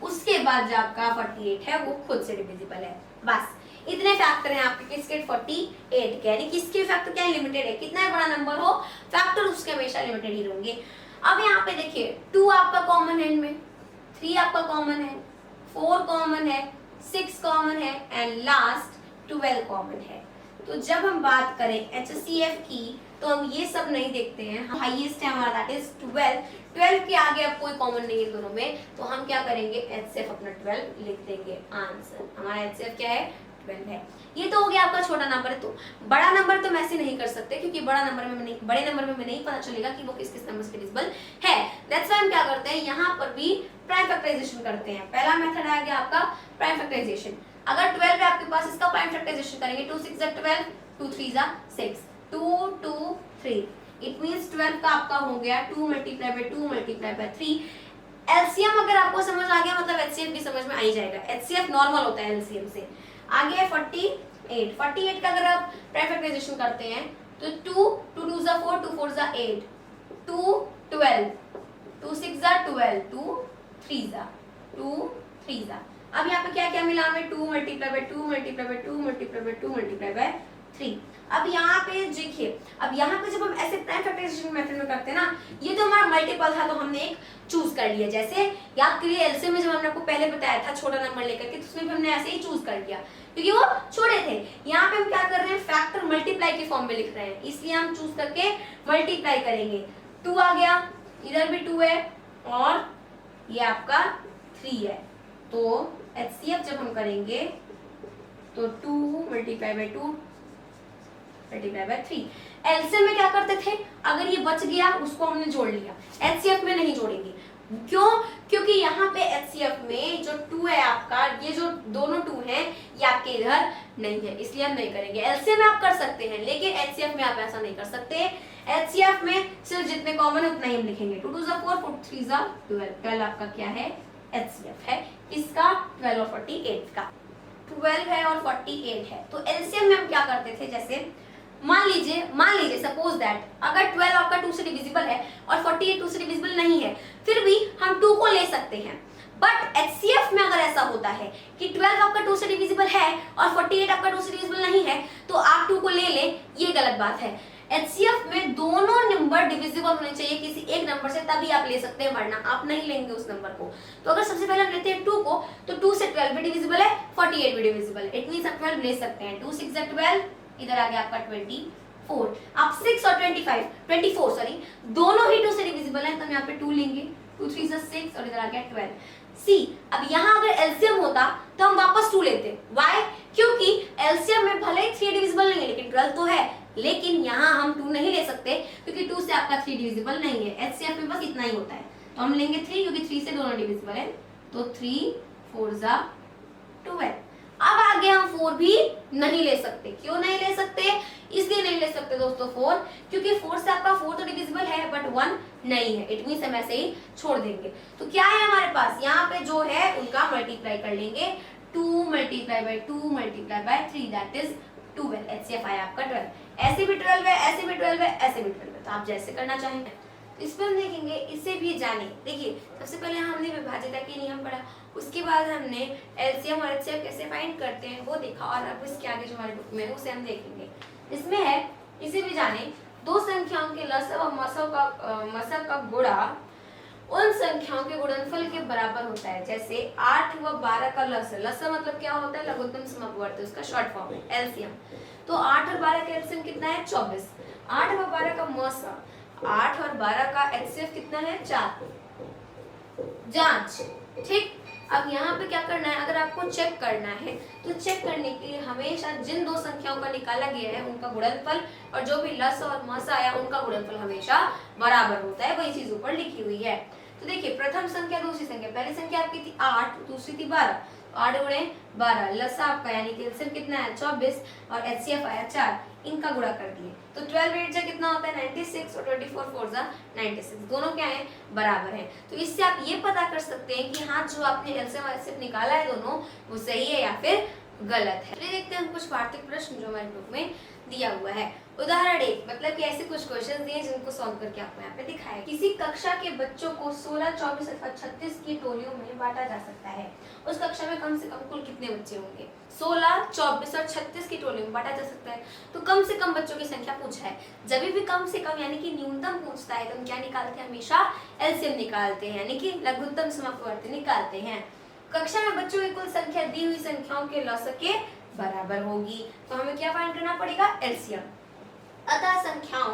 उसके बाद जो आपका 48 है वो खुद से डिविजिबल है। बस इतने फैक्टर हैं आपके किसके? 48 के। यानी किसके फैक्टर क्या है? लिमिटेड है। कितना बड़ा नंबर हो फैक्टर उसके हमेशा लिमिटेड ही रहेंगे। अब यहाँ पे देखिए 2 आपका कॉमन है, इनमें 3 आपका कॉमन है, 4 कॉमन है, 6 कॉमन है एंड लास्ट 12 कॉमन है। तो जब हम बात करें HCF की तो हम ये सब नहीं देखते हैं, हाईएस्ट है हमारा दैट इज 12 के आगे अब कोई कॉमन नहीं है दोनों में, तो हम क्या करेंगे? HCF अपना 12 लिख देंगे। आंसर हमारा HCF क्या है? 12 है। ये तो हो गया आपका छोटा नंबर है। तो बड़ा नंबर तो हम ऐसे नहीं कर सकते क्योंकि बड़े नंबर में हमें नहीं पता चलेगा कि वो किस किस नंबर से डिविजिबल है। दैट्स व्हाई हम क्या करते हैं, यहाँ पर भी प्राइम फैक्टराइजेशन करते हैं। पहला मेथड आ गया आपका प्राइम फैक्टराइजेशन। अगर 12 है आपके पास, इसका प्राइम फैक्टराइजेशन करेंगे। 2 6 12, 2 3 6, 2 2 3, इट मींस 12 का आपका हो गया 2 multiply by 2 multiply by 3। LCM अगर आपको समझ आ गया मतलब एचसीएफ भी समझ में आ ही जाएगा। एचसीएफ नॉर्मल होता है एलसीएम से। आगे है 48 का अगर आप प्राइम फैक्टराइजेशन करते हैं तो 2 2 2 4, 2 4 8, 2 12, 2 6 12, 2 3 2 3। अब यहाँ पे क्या क्या मिला हमें? 2 multiply by 2 multiply by 2 multiply by 2 multiply by 3। अब यहाँ पे देखिए, अब यहाँ पे जब हम ऐसे प्राइम फैक्टराइजेशन मेथड में करते हैं ना, ये तो हमारा मल्टीपल था तो हमने एक चूज कर लिया। जैसे याद करिए एलसीएम में जब हमने आपको पहले बताया था छोटा नंबर लेकर के, तो उसमें भी हमने ऐसे ही चूज कर लिया क्योंकि वो छोटे थे। यहाँ पे हम क्या कर रहे हैं? फैक्टर मल्टीप्लाई के फॉर्म में लिख रहे हैं, इसलिए हम चूज करके मल्टीप्लाई करेंगे। 2 आ गया, इधर भी 2 है और ये आपका 3 है। तो HCF जब हम करेंगे तो 2 multiply by 2 multiply by 3। LCM में क्या करते थे? अगर ये बच गया उसको हमने जोड़ लिया, HCF में नहीं जोड़ेंगे। क्यों? क्योंकि यहाँ पे HCF में जो 2 है आपका, ये जो दोनों 2 हैं ये आपके इधर नहीं है, इसलिए हम नहीं करेंगे। एलसीएम में आप कर सकते हैं लेकिन HCF में आप ऐसा नहीं कर सकते। HCF में सिर्फ जितने कॉमन है उतना ही हम लिखेंगे। 2 2 4, 4 3 12। 12 आपका क्या है? HCF है। किसका? 12 और 48 का। 12 है और 48 है। तो एलसीएम में हम क्या करते थे? जैसे मान लीजिए सपोज दैट अगर 12 आपका 2 से डिविजिबल है और 48 2 से डिविजिबल नहीं है, फिर भी हम 2 को ले सकते हैं। बट HCF में अगर ऐसा होता है कि 12 आपका 2 से डिविजिबल है और 48 आपका 2 से डिविजिबल नहीं है, तो आप 2 को ले लें, ये गलत बात है। HCF में दोनों नंबर डिविजिबल होने चाहिए किसी एक नंबर से, तभी आप ले सकते हैं, वरना आप नहीं लेंगे उस नंबर को। तो अगर सबसे पहले हम लेते हैं 2 को, तो 2 से 12 भी डिविजिबल है, 48 भी डिविजिबल है। इट मींस आप 12 ले सकते हैं। 2 6 12, इधर आ गया आपका 24। आप 6 और 24 सॉरी, दोनों ही 2 से डिविजिबल है, तो हम यहाँ पे 2 लेंगे। 2 3 6 और इधर आ गया 12। सी, अब यहाँ अगर एलसीएम होता तो हम वापस 2 लेते। व्हाई? क्योंकि एलसीएम में भले ही 3 डिविजिबल नहीं है लेकिन 12 तो है, लेकिन यहाँ हम 2 नहीं ले सकते क्योंकि 2 से आपका 3 डिविजिबल नहीं है। एचसीएफ में बस इतना ही होता है, तो हम लेंगे 3 क्योंकि 3 से दोनों डिविजिबल है। तो 3 4 12। अब आगे हम 4 भी नहीं ले सकते। क्यों नहीं ले सकते? इसलिए नहीं ले सकते दोस्तों 4, क्योंकि 4 से आपका 4 तो डिविजिबल है बट 1 नहीं है। इट मींस हम ऐसे ही छोड़ देंगे। तो क्या है हमारे पास यहाँ पे जो है उनका मल्टीप्लाई कर लेंगे। 2 multiply by 2 multiply by 3 that is 12। HCF आया आपका 12। ऐसे भी 12 है, ऐसे भी 12 है, ऐसे भी 12 है, तो आप जैसे करना चाहेंगे। इसमें हम देखेंगे इसे भी जाने। देखिए सबसे पहले हमने विभाज्यता के नियम पढ़ा, उसके बाद हमने एलसीएम और एचसीएफ कैसे फाइंड करते हैं वो देखा, और अब इसके आगे जो हमारे बुक में है उसे हम देखेंगे। इसमें है इसे भी जाने, दो संख्याओं के लसाअ व मसाअ का गुणा उन संख्याओं के गुणनफल के बराबर होता है। जैसे 8 व 12 का लसाअ, लसाअ मतलब क्या होता है? लघुत्तम समअपवर्ती, उसका शॉर्ट फॉर्म है एलसीएम। तो 8 और 12 का एलसीएम कितना है? 24। 8 व 12 का मसाअ, 8 और 12 का एचसीएफ कितना है? 4। जांच, ठीक। अब यहाँ पे क्या करना है, अगर आपको चेक करना है तो चेक करने के लिए हमेशा जिन दो संख्याओं का निकाला गया है उनका गुणनफल और जो भी लसाअ और मसाअ आया उनका गुणनफल हमेशा बराबर होता है, वही चीज ऊपर लिखी हुई है। तो देखिए प्रथम संख्या दूसरी संख्या, पहली संख्या आपकी थी 8, दूसरी थी 12, 8 गुणे 12, लसाअ आपका यानी कि एलसीएम कितना है? 24 और एचसीएफ आया 4, इनका गुणा कर दिए तो 12 8 जा कितना होता है? 96 और 24 4 जा 96, दोनों क्या है? बराबर है। तो इससे आप ये पता कर सकते हैं कि हाँ जो आपने एलसीएम और एचसीएफ निकाला है दोनों वो सही है या फिर गलत है। चलिए देखते हैं हम कुछ वार्तिक प्रश्न जो हमारे बुक में दिया हुआ है। उदाहरण 1, मतलब कि ऐसे कुछ क्वेश्चन दिए जिनको सॉल्व करके आपको यहाँ पे दिखाया। किसी कक्षा के बच्चों को 16, 24 अथवा 36 की टोलियों में बांटा जा सकता है। उस कक्षा में कम से कम कुल कितने बच्चे होंगे? 16, 24 और 36 की टोलियों में बांटा जा सकता है। तो कम से कम बच्चों की संख्या पूछा है। जब भी कम से कम यानी कि न्यूनतम पूछता है तो हम क्या निकालते हैं? हमेशा एलसीएम निकालते हैं, यानी कि लघुत्तम समअपवर्ती निकालते हैं। कक्षा में बच्चों की कुल संख्या दी हुई संख्याओं के लसाअ के बराबर होगी, तो हमें क्या फाइंड करना पड़ेगा? एलसीएम। अतः संख्याओं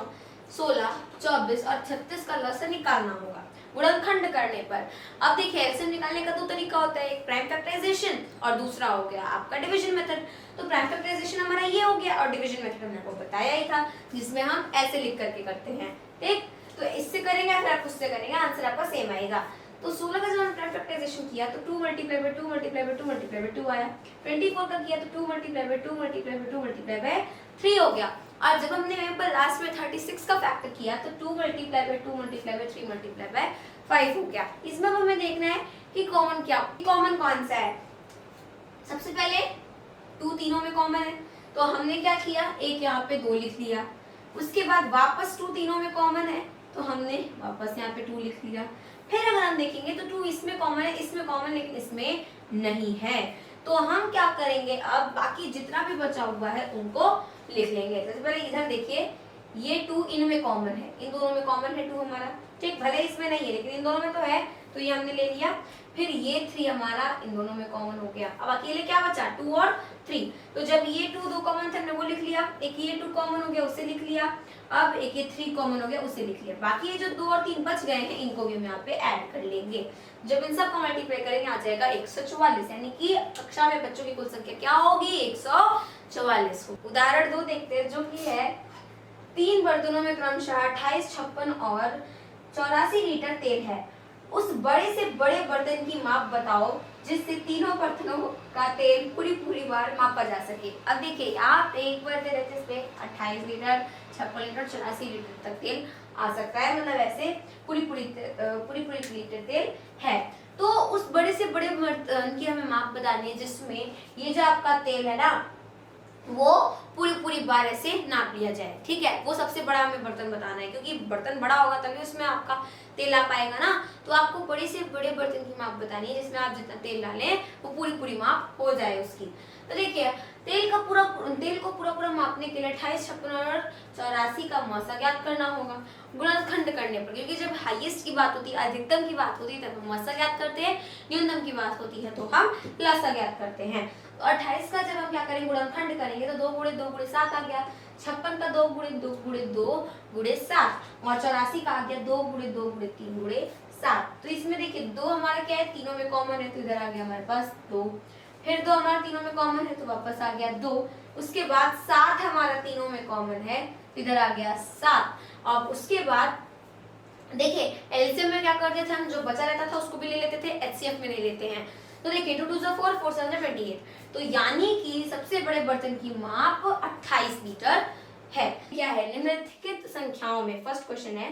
16, 24 और 36 का लसाअ निकालना होगा गुणनखंड करने पर। अब देखिए एलसीएम निकालने का दो तरीका होता है, एक प्राइम फैक्टराइजेशन और दूसरा हो गया आपका डिवीजन मेथड। तो प्राइम फैक्टराइजेशन हमारा ये हो गया और डिवीजन मेथड हमने आपको बताया ही था, जिसमें हम ऐसे लिख करके करते हैं, ठीक। तो इससे करेंगे या फिर आप उससे करेंगे, आंसर आपका सेम आएगा। तो 16 का जब हमने प्राइम फैक्टराइजेशन किया तो 2 multiply by 2 multiply by 2 multiply by 2 आया। 24 का किया तो 2 multiply by 2 multiply by 2 multiply by 3 हो गया। और जब हमने यहाँ पर लास्ट में 36 का फैक्टर किया तो 2 multiply by 2 multiply by 3 multiply by 5 हो गया। इसमें अब हमें देखना है कि कॉमन क्या, कॉमन कौन सा है। सबसे पहले 2 तीनों में कॉमन है तो हमने क्या किया, एक यहाँ पे 2 लिख लिया। उसके बाद वापस 2 तीनों में कॉमन है तो हमने वापस यहाँ पे 2 लिख लिया। फिर अगर हम देखेंगे तो 2 इसमें कॉमन है, इसमें कॉमन लेकिन इसमें नहीं है, तो हम क्या करेंगे, अब बाकी जितना भी बचा हुआ है उनको लिख लेंगे। सबसे पहले इधर देखिए ये 2 इनमें कॉमन है, इन दोनों में कॉमन है 2 हमारा, ठीक। भले इसमें नहीं है लेकिन इन दोनों में तो है तो ये हमने ले लिया। फिर ये 3 हमारा इन दोनों में कॉमन हो गया। अब अकेले क्या बचा? 2 और 3। तो जब ये 2 दो कॉमन थे हमने वो लिख लिया, एक ये 2 कॉमन हो गया उसे लिख लिया, अब एक ये 3 कॉमन हो गया उसे लिख लिया। बाकी ये जो 2 और 3 बच गए हैं इनको भी हम यहाँ पे ऐड कर लेंगे। जब इन सब को मल्टीप्लाई करेंगे आ जाएगा 144, यानी कि कक्षा में बच्चों की कुल संख्या क्या होगी? 144 हो। उदाहरण 2 देखते हैं जो कि है 3 बर्तनों में क्रमशः 28, 56 और 84 लीटर तेल है। उस बड़े से बड़े बर्तन की माप बताओ जिससे तीनों बर्तनों का तेल पूरी बार मापा जा सके। अब देखिए आप एक बर्तन है जिसपे 28 लीटर, 56 लीटर, 84 लीटर तक तेल आ सकता है, मतलब ऐसे पूरी लीटर तेल है। तो उस बड़े से बड़े बर्तन की हमें माप बतानी है जिसमें ये जो आपका तेल है ना वो पूरी बार ऐसे नाप लिया जाए, ठीक है। वो सबसे बड़ा हमें बर्तन बताना है क्योंकि बर्तन बड़ा होगा तभी उसमें आपका तेल आ पाएगा ना। तो आपको बड़े से बड़े बर्तन की माप बतानी है जिसमें आप जितना तेल डालें वो पूरी माप हो जाए उसकी। तो देखिए तेल को पूरा मापने के लिए 28, 56 और 84 का मौसा ज्ञात करना होगा गुणनखंड करने पर, क्योंकि जब हाईएस्ट की बात होती है, अधिकतम की बात होती है तब हम मौसा ज्ञात करते हैं, न्यूनतम की बात होती है तो हम लसा ज्ञात करते हैं। तो 28 का जब हम क्या करेंगे गुणनखंड करेंगे तो 2 गुणे 2 गुणे 7 आ गया। 56 का 2 गुणे 2 गुणे 2 गुणे 7 और 84 का आ गया 2 गुणे 2 गुणे 3 गुणे 7। तो इसमें देखिए 2 हमारा क्या है, तीनों में कॉमन है तो इधर आ गया हमारे पास 2, फिर 2 हमारा तीनों में कॉमन है तो वापस आ गया 2, उसके बाद 7 हमारा तीनों में कॉमन है तो इधर आ गया 7। और उसके बाद देखिए एलसीएम में क्या करते थे हम, जो बचा रहता था उसको भी ले लेते थे, एचसीएफ में नहीं लेते हैं। तो देखिए 2 2 4 4 7 28, तो यानी कि सबसे बड़े बर्तन की माप 28 लीटर है। क्या है निम्नलिखित संख्याओं में, फर्स्ट क्वेश्चन है,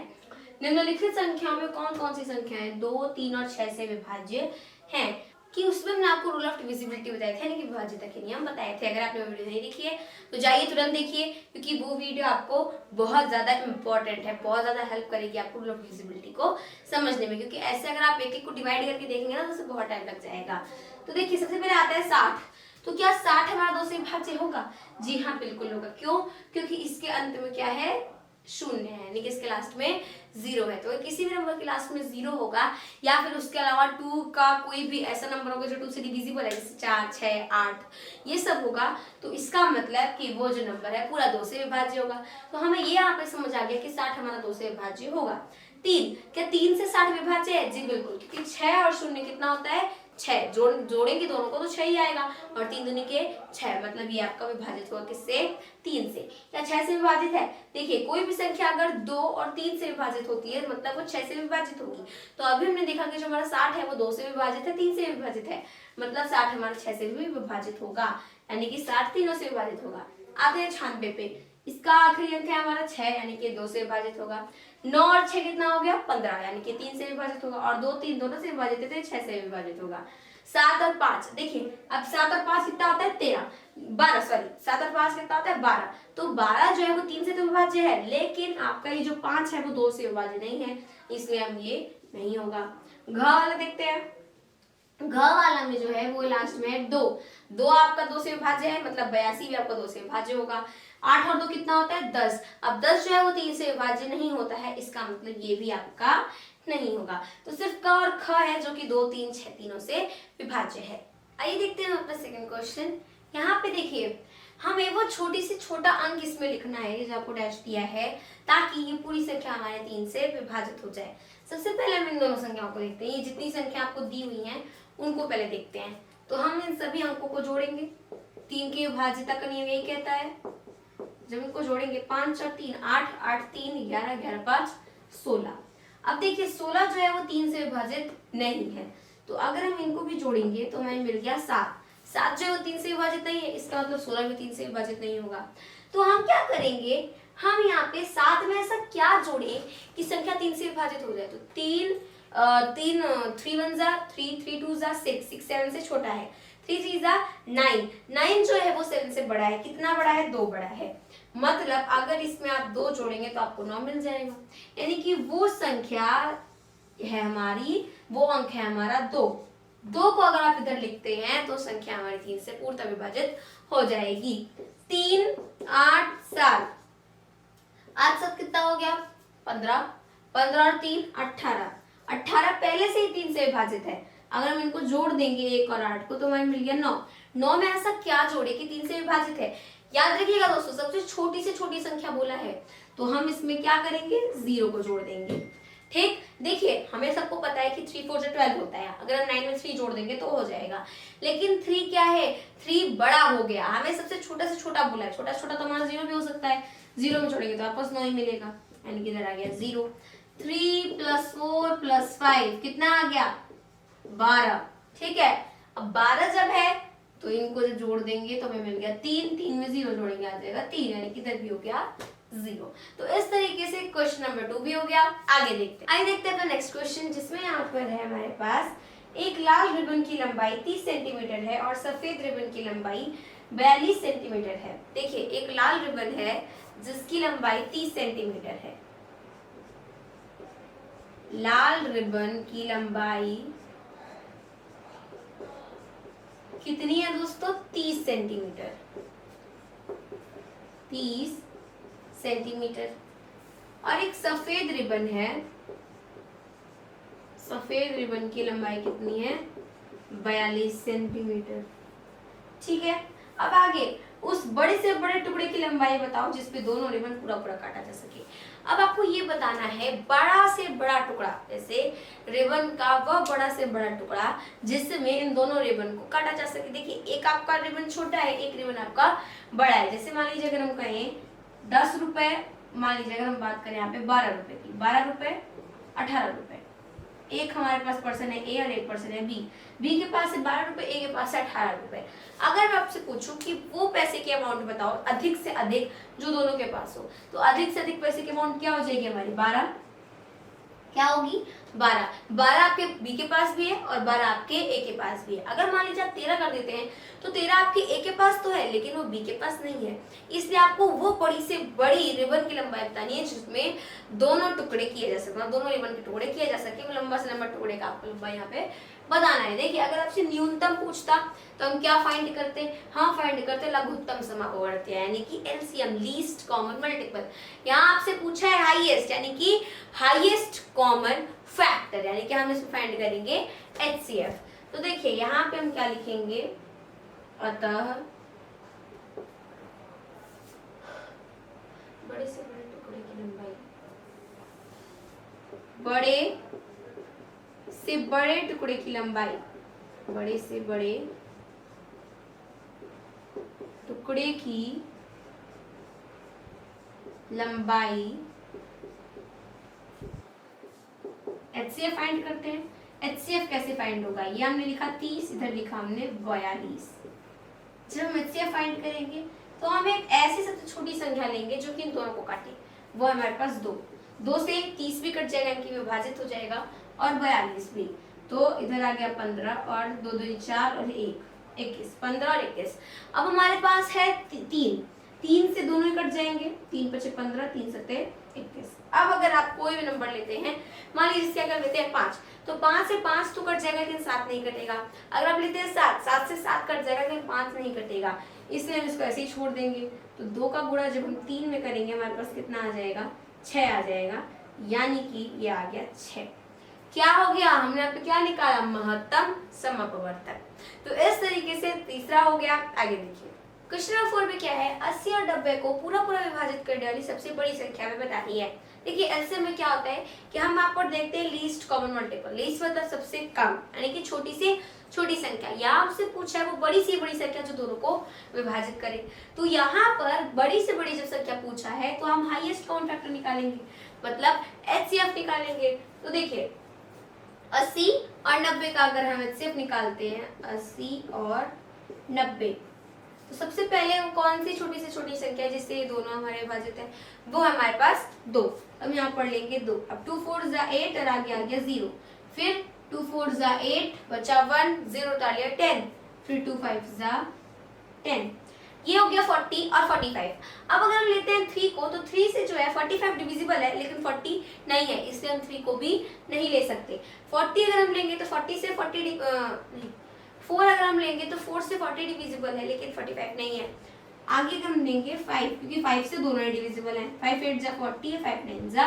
निम्नलिखित संख्याओं में कौन कौन सी संख्याएं 2, 3 और 6 से विभाज्य हैं? कि उसमें मैंने आपको रूल ऑफ डिविजिबिलिटी बताए थे, यानी कि विभाज्यता के नियम बताए थे। अगर आपने वो वीडियो नहीं देखी है तो जाइए तुरंत देखिए, क्योंकि वो वीडियो आपको बहुत ज्यादा इंपॉर्टेंट है, बहुत ज्यादा हेल्प करेगी आपको रूल ऑफ डिविजिबिलिटी को समझने में, क्योंकि ऐसे अगर आप एक एक को डिवाइड करके देखेंगे ना तो उससे बहुत टाइम लग जाएगा। तो देखिए सबसे पहले आता है 60, तो क्या 60 हमारा 2 से विभाज्य होगा? जी हाँ बिल्कुल होगा। क्यों? क्योंकि इसके अंत में क्या है, शून्य है, यानी कि इसके लास्ट में 0 है। तो किसी भी नंबर के लास्ट में 0 होगा, या फिर उसके अलावा 2 का कोई भी ऐसा नंबर होगा जो 2 से डिविजिबल है, जैसे 4, 6, 8 ये सब होगा, तो इसका मतलब कि वो जो नंबर है पूरा 2 से विभाज्य होगा। तो हमें ये यहाँ पे समझ आ गया कि 60 हमारा 2 से विभाज्य होगा। 3, क्या 3 से 60 विभाज्य है? जी बिल्कुल, क्योंकि 6 और 0 कितना होता है, 6, जोड़ेंगे दोनों को तो 6 ही आएगा, और 3 दूनी के 6, मतलब ये आपका विभाजित होगा किससे, 3 से। क्या 6 से विभाजित है? देखिए कोई भी संख्या अगर 2 और 3 से विभाजित होती है मतलब वो 6 से विभाजित होगी। तो अभी हमने देखा कि जो हमारा 60 है वो 2 से विभाजित है, 3 से विभाजित है, मतलब 60 हमारा 6 से भी विभाजित होगा, यानी कि 60 तीनों से विभाजित होगा। आते हैं 96 पे, इसका आखिरी अंक है हमारा 6, यानी कि 2 से विभाजित होगा। 9 और 6 कितना हो गया, 15, यानी कि 3 से विभाजित होगा, और 2 3 दोनों से विभाजित है तो 6 से विभाजित होगा। 7 और 5, देखिए अब 7 और 5 कितना होता है, 13, 12 सॉरी 7 और 5 कितना होता है, 12। तो 12 जो है वो 3 से तो विभाज्य है, लेकिन आपका ये जो 5 है वो 2 से विभाज्य नहीं है, इसलिए हम ये नहीं होगा। घ वाला देखते हैं, घ वाला में जो है वो लास्ट में है 2, 2 आपका 2 से विभाज्य है, मतलब 82 भी आपका 2 से विभाज्य होगा। 8 और 2 कितना होता है, 10। अब 10 जो है वो 3 से विभाज्य नहीं होता है, इसका मतलब ये भी आपका नहीं होगा। तो सिर्फ क और ख है जो कि 2, 3, 6 तीनों से विभाज्य है। आइए देखते हैं अपना सेकंड क्वेश्चन। यहाँ पे देखिए हमें वो छोटी से छोटा अंक इसमें लिखना है जो आपको डैश दिया है, ताकि ये पूरी संख्या हमारे 3 से विभाजित हो जाए। सबसे पहले हम इन दोनों संख्याओं को देखते हैं, ये जितनी संख्या आपको दी हुई है उनको पहले देखते हैं। तो हम इन सभी अंकों को जोड़ेंगे, 3 की विभाज्यता का नियम यही कहता है, जब इनको जोड़ेंगे 5 और 3 8, 8 3 11, 11 5 16। अब देखिए 16 जो है वो 3 से विभाजित नहीं है, तो अगर हम इनको भी जोड़ेंगे तो हमें मिल गया 7। 7 जो है वो 3 से विभाजित नहीं है, इसका मतलब 16 भी 3 से विभाजित नहीं होगा। तो हम क्या करेंगे, हम यहाँ पे 7 में ऐसा क्या जोड़े कि संख्या 3 से विभाजित हो जाए। तो 3 3 1 जा 3, 3 2 जा 6, 6 7 से छोटा है, 3 3 जा 9, 9 जो है वो 7 से बड़ा है, कितना बड़ा है, 2 बड़ा है। मतलब अगर इसमें आप 2 जोड़ेंगे तो आपको 9 मिल जाएगा, यानी कि वो संख्या है हमारी, वो अंक है हमारा 2। 2 को अगर आप इधर लिखते हैं तो संख्या हमारी 3 से पूर्णतः विभाजित हो जाएगी। 3 8 7, 8 7 कितना हो गया, 15, 15 और 3 18, 18 पहले से ही 3 से विभाजित है, अगर हम इनको जोड़ देंगे 1 और 8 को तो हमें मिल गया 9। 9 में ऐसा क्या जोड़े कि 3 से विभाजित है। याद रखिएगा दोस्तों, सबसे छोटी से छोटी संख्या बोला है, तो हम इसमें क्या करेंगे, 0 को जोड़ देंगे। ठीक, देखिए हमें सबको पता है कि 3 4 12 होता है, अगर हम 9 में 3 जोड़ देंगे तो हो जाएगा, लेकिन 3 क्या है, 3 बड़ा हो गया, हमें सबसे छोटा से छोटा बोला है, छोटा छोटा तो हमारा 0 भी हो सकता है, 0 में जोड़ेंगे तो आपस 9 ही मिलेगा, यानी कि इधर आ गया 0। 3 + 4 + 5 कितना आ गया, 12। ठीक है, अब 12 जब है तो इनको जब जोड़ देंगे तो हमें मिल गया 3, 3 में 0 जोड़ेंगे आ जाएगा 3, यानी कि इधर भी हो गया 0। तो इस तरीके से क्वेश्चन नंबर 2 भी हो गया। आगे देखते हैं, आइए देखते हैं अपना नेक्स्ट क्वेश्चन, जिसमें यहाँ पर है हमारे पास एक लाल रिबन की लंबाई 30 सेंटीमीटर है और सफेद रिबन की लंबाई 42 सेंटीमीटर है। देखिए एक लाल रिबन है जिसकी लंबाई 30 सेंटीमीटर है, लाल रिबन की लंबाई कितनी है दोस्तों, 30 सेंटीमीटर, 30 सेंटीमीटर। और एक सफेद रिबन है, सफेद रिबन की लंबाई कितनी है, 42 सेंटीमीटर। ठीक है, अब आगे उस बड़े से बड़े टुकड़े की लंबाई बताओ जिसपे दोनों रिबन पूरा पूरा काटा जा सके। अब आपको ये बताना है बड़ा से बड़ा टुकड़ा, जैसे रिबन का वह बड़ा से बड़ा टुकड़ा जिसमें इन दोनों रिबन को काटा जा सके। देखिए एक आपका रिबन छोटा है, एक रिबन आपका बड़ा है। जैसे मान लीजिए अगर हम कहें 10 रुपए, मान लीजिए अगर हम बात करें यहाँ पे 12 रुपए की, 12 रुपए 18 रुपए, एक हमारे पास पर्सन है ए और एक पर्सन है बी। बी के पास है 12 रुपए, ए के पास है 18 रुपए। अगर मैं आपसे पूछूं कि वो पैसे की अमाउंट बताओ अधिक से अधिक जो दोनों के पास हो, तो अधिक से अधिक पैसे की अमाउंट क्या हो जाएगी हमारी 12, क्या होगी 12। 12 आपके बी के पास भी है और 12 आपके ए के पास भी है। अगर मान लीजिए आप 13 कर देते हैं तो 13 आपके ए के पास तो है लेकिन वो बी के पास नहीं है, इसलिए आपको वो बड़ी से बड़ी रिबन की लंबाई बतानी है जिसमें दोनों टुकड़े किए जा सके, दोनों रिबन के टुकड़े किए जा सके। लंबा से लंबा टुकड़े का आपको लंबाई यहाँ पे बताना है। देखिए अगर आपसे न्यूनतम पूछता तो हम क्या फाइंड करते, हाँ फाइंड करते लघुत्तम समापवर्त यानी कि एलसीएम, लीस्ट कॉमन मल्टीपल। यहाँ आपसे पूछा है हाईएस्ट यानी कि हाईएस्ट कॉमन फैक्टर, यानी कि हम इसको फाइंड करेंगे एचसीएफ। तो देखिए यहाँ पे हम क्या लिखेंगे, अतः बड़े से बड़े टुकड़े की लंबाई, बड़े से बड़े टुकड़े की लंबाई, बड़े से बड़े टुकड़े की लंबाई एचसीएफ फाइंड करते हैं। एचसीएफ कैसे फाइंड होगा, ये हमने लिखा 30, इधर लिखा हमने 42। जब हम एचसीएफ फाइंड करेंगे तो हम एक ऐसी सबसे छोटी संख्या लेंगे जो कि इन दोनों को काटे, वो हमारे पास 2 से 30 भी कट जाएगा, इनकी विभाजित हो जाएगा, और 42 भी। तो इधर आ गया 15 और 2 2 4 और 1 21, 15 और 21। अब हमारे पास है 3 से दोनों ही कट जाएंगे, 3 5 15, 3 7 21। अब अगर आप कोई भी नंबर लेते हैं, मान लीजिए इसके अगर लेते हैं 5, तो 5 से 5 तो कट जाएगा लेकिन 7 नहीं कटेगा। अगर आप लेते हैं 7 से 7 कट जाएगा लेकिन 5 नहीं कटेगा, इसलिए हम इसको ऐसे ही छोड़ देंगे। तो 2 का गुणा जब हम 3 में करेंगे हमारे पास कितना आ जाएगा, 6 आ जाएगा, यानी कि ये आ गया 6। क्या हो गया, हमने यहाँ पे क्या निकाला, महत्तम समापवर्तक। तो इस तरीके से तीसरा हो गया। आगे देखिए क्वेश्चन नंबर 4 में क्या है, 80 और 90 को पूरा विभाजित करने वाली सबसे बड़ी संख्या में बतानी है। देखिए एलसीएम में क्या होता है कि हम यहाँ पर देखते हैं लीस्ट कॉमन मल्टीपल। लीस्ट मतलब सबसे कम, यानी कि छोटी से छोटी संख्या। यहाँ आपसे पूछा है वो बड़ी से बड़ी संख्या जो दोनों को विभाजित करे। तो यहाँ पर बड़ी से बड़ी जब संख्या पूछा है तो हम हाईएस्ट कॉमन फैक्टर निकालेंगे, मतलब एचसीएफ निकालेंगे। तो देखिए 80 और 90 का अगर हम एचसीएफ निकालते हैं, 80 और 90, तो सबसे पहले कौन सी छोटी से छोटी संख्या जिससे ये दोनों हमारे विभाजित है, वो हमारे पास 2। अब यहाँ पढ़ लेंगे 2। अब 2 4 8 और आगे आ गया 0, फिर 2 4 8 बचा 1, 0 उतार लिया 10, फिर 2 5 10। ये हो गया 40 और 45। अब अगर हम लेते हैं 3 को, तो 3 से जो है 45 डिविजिबल है लेकिन 40 नहीं है, इसलिए हम 3 को भी नहीं ले सकते। 40 अगर हम लेंगे तो 40 से 40 नहीं, 4 अगर हम लेंगे तो 4 से 40 डिविजिबल है लेकिन 45 नहीं है। आगे हम लेंगे 5, क्योंकि 5 से दोनों डिविजिबल हैं। 5 8 जा 40 है, 5 9 जा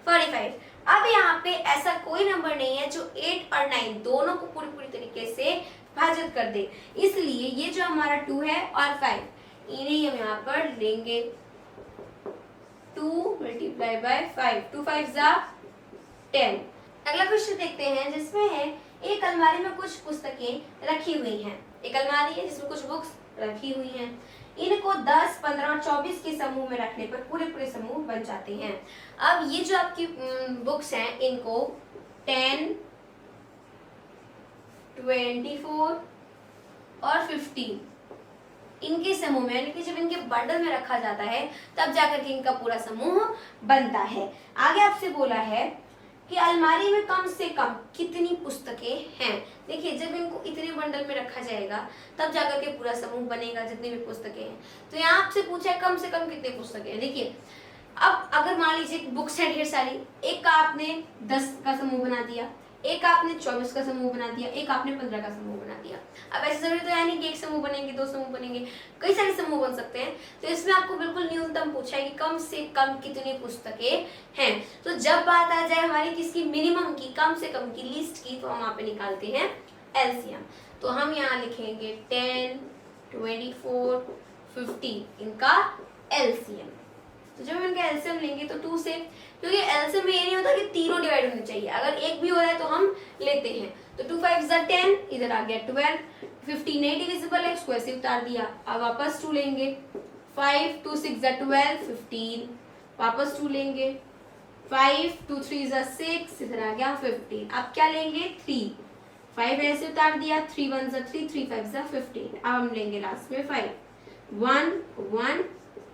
45। अब यहाँ पे ऐसा कोई नंबर नहीं है जो 8 और 9 दोनों को पूरी तरीके से भाजित कर दे, इसलिए ये जो हमारा 2 है और 5 इन्हें हम यहाँ पर लेंगे। 2 मल्टीप्लाई बाय 5, 2 5 जा 10। अगला क्वेश्चन देखते हैं जिसमें है एक अलमारी में कुछ पुस्तकें रखी हुई हैं। एक अलमारी है जिसमें कुछ बुक्स रखी हुई हैं। इनको 10, 15 और 24 के समूह में रखने पर पूरे समूह बन जाते हैं। अब ये जो आपकी बुक्स हैं इनको 10, 24 और 15 इनके समूह में, यानी कि जब इनके बंडल में रखा जाता है तब जाकर के इनका पूरा समूह बनता है। आगे आपसे बोला है कि अलमारी में कम से कम कितनी पुस्तकें हैं। देखिए जब इनको इतने बंडल में रखा जाएगा तब जाकर के पूरा समूह बनेगा, जितनी भी पुस्तकें हैं। तो यहाँ आपसे पूछा है कम से कम कितनी पुस्तकें हैं। देखिए अब अगर मान लीजिए बुक्स है ढेर सारी, एक का आपने 10 का समूह बना दिया, एक आपने 24 का समूह बना दिया, एक आपने 15 का समूह बना दिया। अब ऐसे जरूरी तो है नहीं कि एक समूह बनेंगे, 2 समूह बनेंगे, कई सारे समूह बन सकते हैं। तो इसमें आपको बिल्कुल न्यूनतम पूछा है कि कम से कम कितनी पुस्तकें हैं। तो जब बात आ जाए हमारी किसकी, मिनिमम की, कम से कम की, लिस्ट की, तो हम यहाँ पे निकालते हैं एलसीएम। तो हम यहाँ लिखेंगे 10, 24, 50 इनका एलसीएम। तो जब हम इनका एलसीएम लेंगे तो 2 से, क्योंकि एलसीएम में ये नहीं होता कि तीनों डिवाइड होने चाहिए, अगर एक भी हो रहा है तो हम लेते हैं। तो 2 5 जा 10, इधर आ गया 12, 15 नहीं डिविजिबल है, इसको ऐसे उतार दिया। अब वापस 2 लेंगे, 5 2 6 जा 12, 15 वापस 2 लेंगे, 5 2 3 ज़ा 6, इधर आ गया 15। अब क्या लेंगे 3, 5 ऐसे उतार दिया, 3 1 ज़ा 3, 3 5 ज़ा 15। अब हम लेंगे लास्ट में 5, 1 1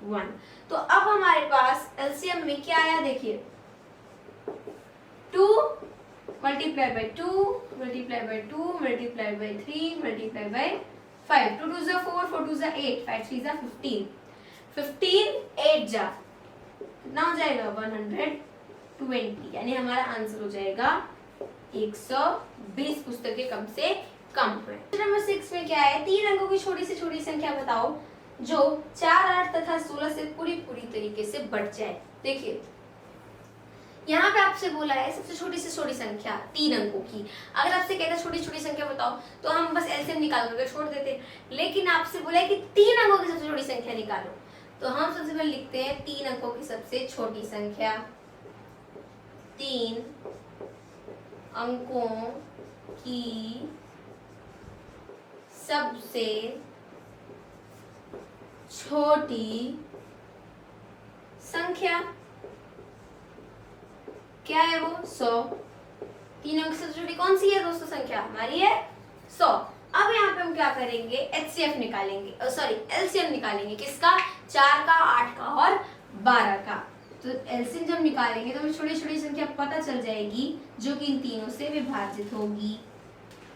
1। तो अब हमारे पास एलसीएम में क्या आया देखिए, 2 multiply by 2 multiply by 2 multiply by 3 multiply by 5, 2 2 ज़ा 4, 4 2 ज़ा 8, 5 3 ज़ा 15, 15 8 जा कितना हो जाएगा 120, यानी हमारा आंसर हो जाएगा 120 पुस्तकें कम से कम है। नंबर 6 में क्या है, 3 अंकों की छोटी से छोटी संख्या बताओ जो 4 8 तथा 16 से पूरी तरीके से बढ़ जाए। देखिए यहाँ पे आपसे बोला है सबसे छोटी से छोटी संख्या 3 अंकों की। अगर आपसे कहता छोटी छोटी संख्या बताओ तो हम बस एलसीएम निकाल करके छोड़ देते, लेकिन आपसे बोला है कि 3 अंकों की सबसे छोटी संख्या निकालो। तो हम सबसे पहले लिखते हैं 3 अंकों की सबसे छोटी संख्या, 3 अंकों की सबसे छोटी संख्या क्या है वो 100। 3 अंक से सबसे छोटी कौन सी है दोस्तों संख्या, हमारी है 100। अब यहाँ पे हम क्या करेंगे, एचसीएफ निकालेंगे, सॉरी एलसीएम निकालेंगे, किसका, 4 का, 8 का और 12 का। तो एलसीएम जब निकालेंगे तो हमें छोटी छोटी संख्या पता चल जाएगी जो कि इन तीनों से विभाजित होगी।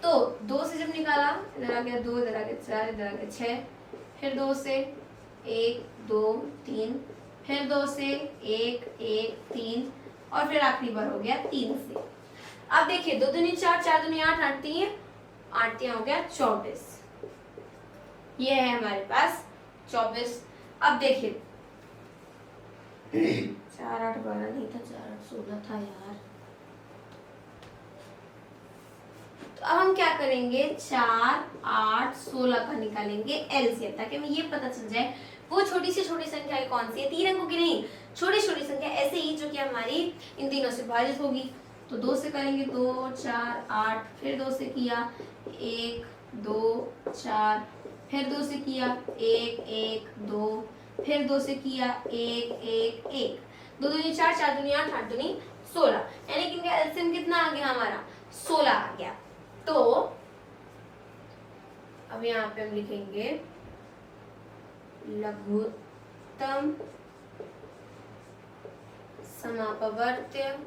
तो 2 से जब निकाला, इधर आ गया 2, इधर आ गया 4, इधर आ गया 6, फिर 2 से 1 2 3, फिर 2 से 1 1 3 और फिर आखिरी बार हो गया 3 से। अब देखिए 2 दूनी 4, 4 दूनी 8, 8 3 8 हो गया 24। ये है हमारे पास 24। अब देखिए 4 8 12 नहीं था, 4 8 16 था यार। तो अब हम क्या करेंगे, 4 8 16 का निकालेंगे एलसीएम, ताकि हमें ये पता चल जाए वो छोटी से छोटी संख्या कौन सी है, 3 अंकों की नहीं, छोटी छोटी संख्या ऐसे ही जो कि हमारी इन तीनों से विभाजित होगी। तो 2 से करेंगे 2 4 8, फिर 2 से किया 1 2 4, फिर 2 से किया 1 1 2, फिर 2 से किया 1 1 1, 2 दूनी 4, 4 दूनी 8, 8 दूनी 16, यानी कि इनका एलसीएम कितना आ गया हमारा 16 आ गया। तो अब यहाँ पे हम लिखेंगे लघुत्तम समापवर्त्य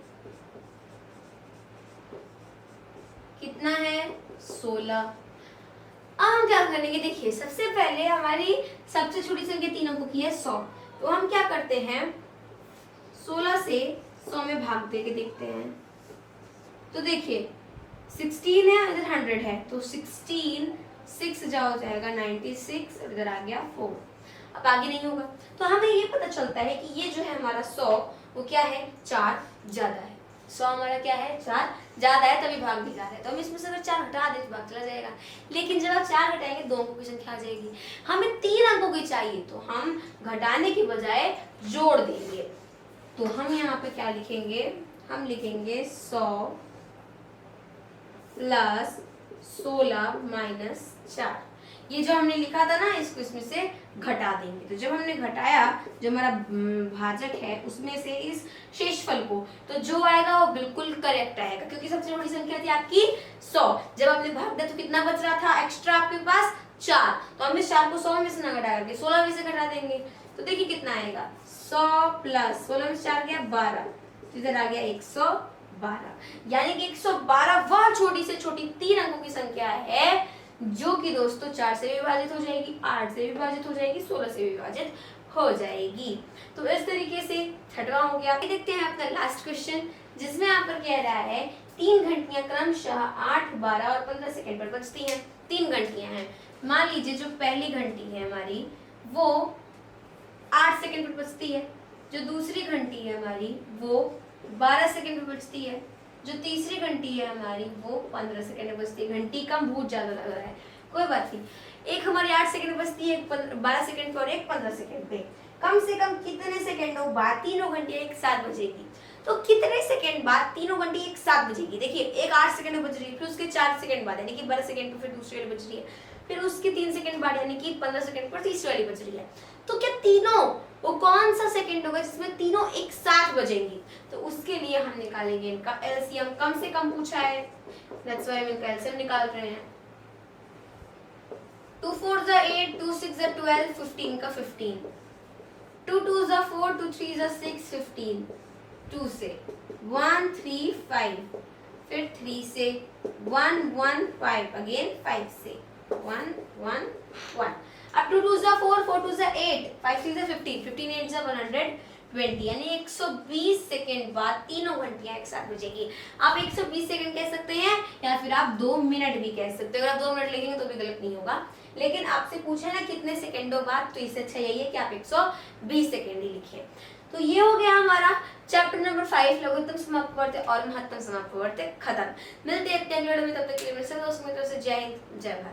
कितना है 16। अब हम क्या करेंगे, देखिए सबसे पहले हमारी सबसे छोटी संख्या 3 अंकों की है 100। तो हम क्या करते हैं 16 से 100 में भाग दे के देखते हैं। तो देखिए 16 है, इधर 100 है, तो 16 6 जाओ जाएगा 96 और इधर आ गया 4। अब आगे नहीं होगा। तो हमें ये पता चलता है कि ये जो है हमारा 100 वो क्या है 4 ज्यादा है। 100 हमारा क्या है 4 ज्यादा है, तभी भाग नहीं जा रहा है। तो हम इसमें से अगर 4 हटा दे तो भाग चला जाएगा। लेकिन जब आप 4 घटाएंगे 2 अंकों की संख्या आ जाएगी। हमें 3 अंकों की चाहिए, तो हम घटाने की बजाय जोड़ देंगे। तो हम यहाँ पे क्या लिखेंगे, हम लिखेंगे 100 प्लस 16 माइनस 4। ये जो हमने लिखा था ना, इसको इसमें से घटा देंगे। तो जब हमने घटाया, जो हमारा भाजक है उसमें से इस शेषफल को, तो जो आएगा वो बिल्कुल करेक्ट आएगा, क्योंकि सबसे बड़ी संख्या थी आपकी 100। जब आपने भाग दिया तो कितना बच रहा था एक्स्ट्रा आपके पास 4। तो हमने 4 को 100 में से ना घटा करके 16 में से घटा देंगे। तो देखिए कितना आएगा 100 प्लस 16 में 4 गया 12, तो इधर आ गया 112। यानी कि 112 वह छोटी से छोटी 3 अंकों की संख्या है जो कि दोस्तों 4 से विभाजित हो जाएगी, 8 से विभाजित हो जाएगी, 16 से विभाजित हो जाएगी। तो इस तरीके से 6वां हो गया। देखते हैं अपना लास्ट क्वेश्चन, जिसमें यहाँ पर कह रहा है 3 घंटियां क्रमशः 8 12 और 15 सेकंड पर बजती हैं। 3 घंटियां हैं। मान लीजिए जो पहली घंटी है हमारी वो 8 सेकंड पर बजती है, जो दूसरी घंटी है हमारी वो 12 सेकंड पर बजती है, जो तीसरी घंटी है हमारी वो 15 सेकंड में बजती है। घंटी कम बहुत ज्यादा लग रहा है, कोई बात नहीं। एक हमारी 8 सेकंड में बजती है, 12 सेकंड पे और एक 15 सेकंड पे। कम से कम कितने सेकंडों बाद तीनों घंटियां एक साथ बजेगी? तो कितने सेकंड बाद तीनों घंटी एक साथ बजेगी? देखिए एक 8 सेकंड में बज रही है, फिर उसके 4 सेकंड बाद यानी कि 12 सेकंड पे फिर दूसरी वाली बज रही है, फिर उसके 3 सेकंड बाद यानी कि 15 सेकंड पर तीसरी वाली बज रही है। तो क्या तीनों वो कौन सा सेकंड होगा जिसमें तीनों एक साथ बजेंगी, तो उसके लिए हम निकालेंगे इनका एलसीएम। कम से कम पूछा है, दैट्स व्हाई हम इनका एलसीएम निकाल रहे हैं। 2 4 जा 8, 2 6 जा 12, 15 का 15, 2 2 जा 4, 2 3 जा 6, 15, 2 से 1 3 5, फिर 3 से 1 1 5, अगेन 5 से 1 1 1। अब 2 2 जा 4, 4 2 जा 8, 5 3 जा 15, 15 8 जा 120, यानी 120 सेकंड बाद तीनों घंटियां एक साथ बजेगी। आप 120 सेकंड कह सकते हैं या फिर आप 2 मिनट भी कह सकते हो। अगर आप 2 मिनट लिखेंगे तो भी गलत नहीं होगा, लेकिन आपसे पूछा है ना कितने सेकंडों बाद, तो इससे अच्छा यही है कि आप 120 सेकंड ही लिखें। तो ये हो गया हमारा चैप्टर नंबर 5 लघुत्तम समाप्त प्रवर्त और महत्तम समाप्त प्रवर्त खत्म। मिलते हैं अगले वीडियो में, तब तक के लिए मेरे सभी दोस्तों की तरफ से जय हिंद जय भारत।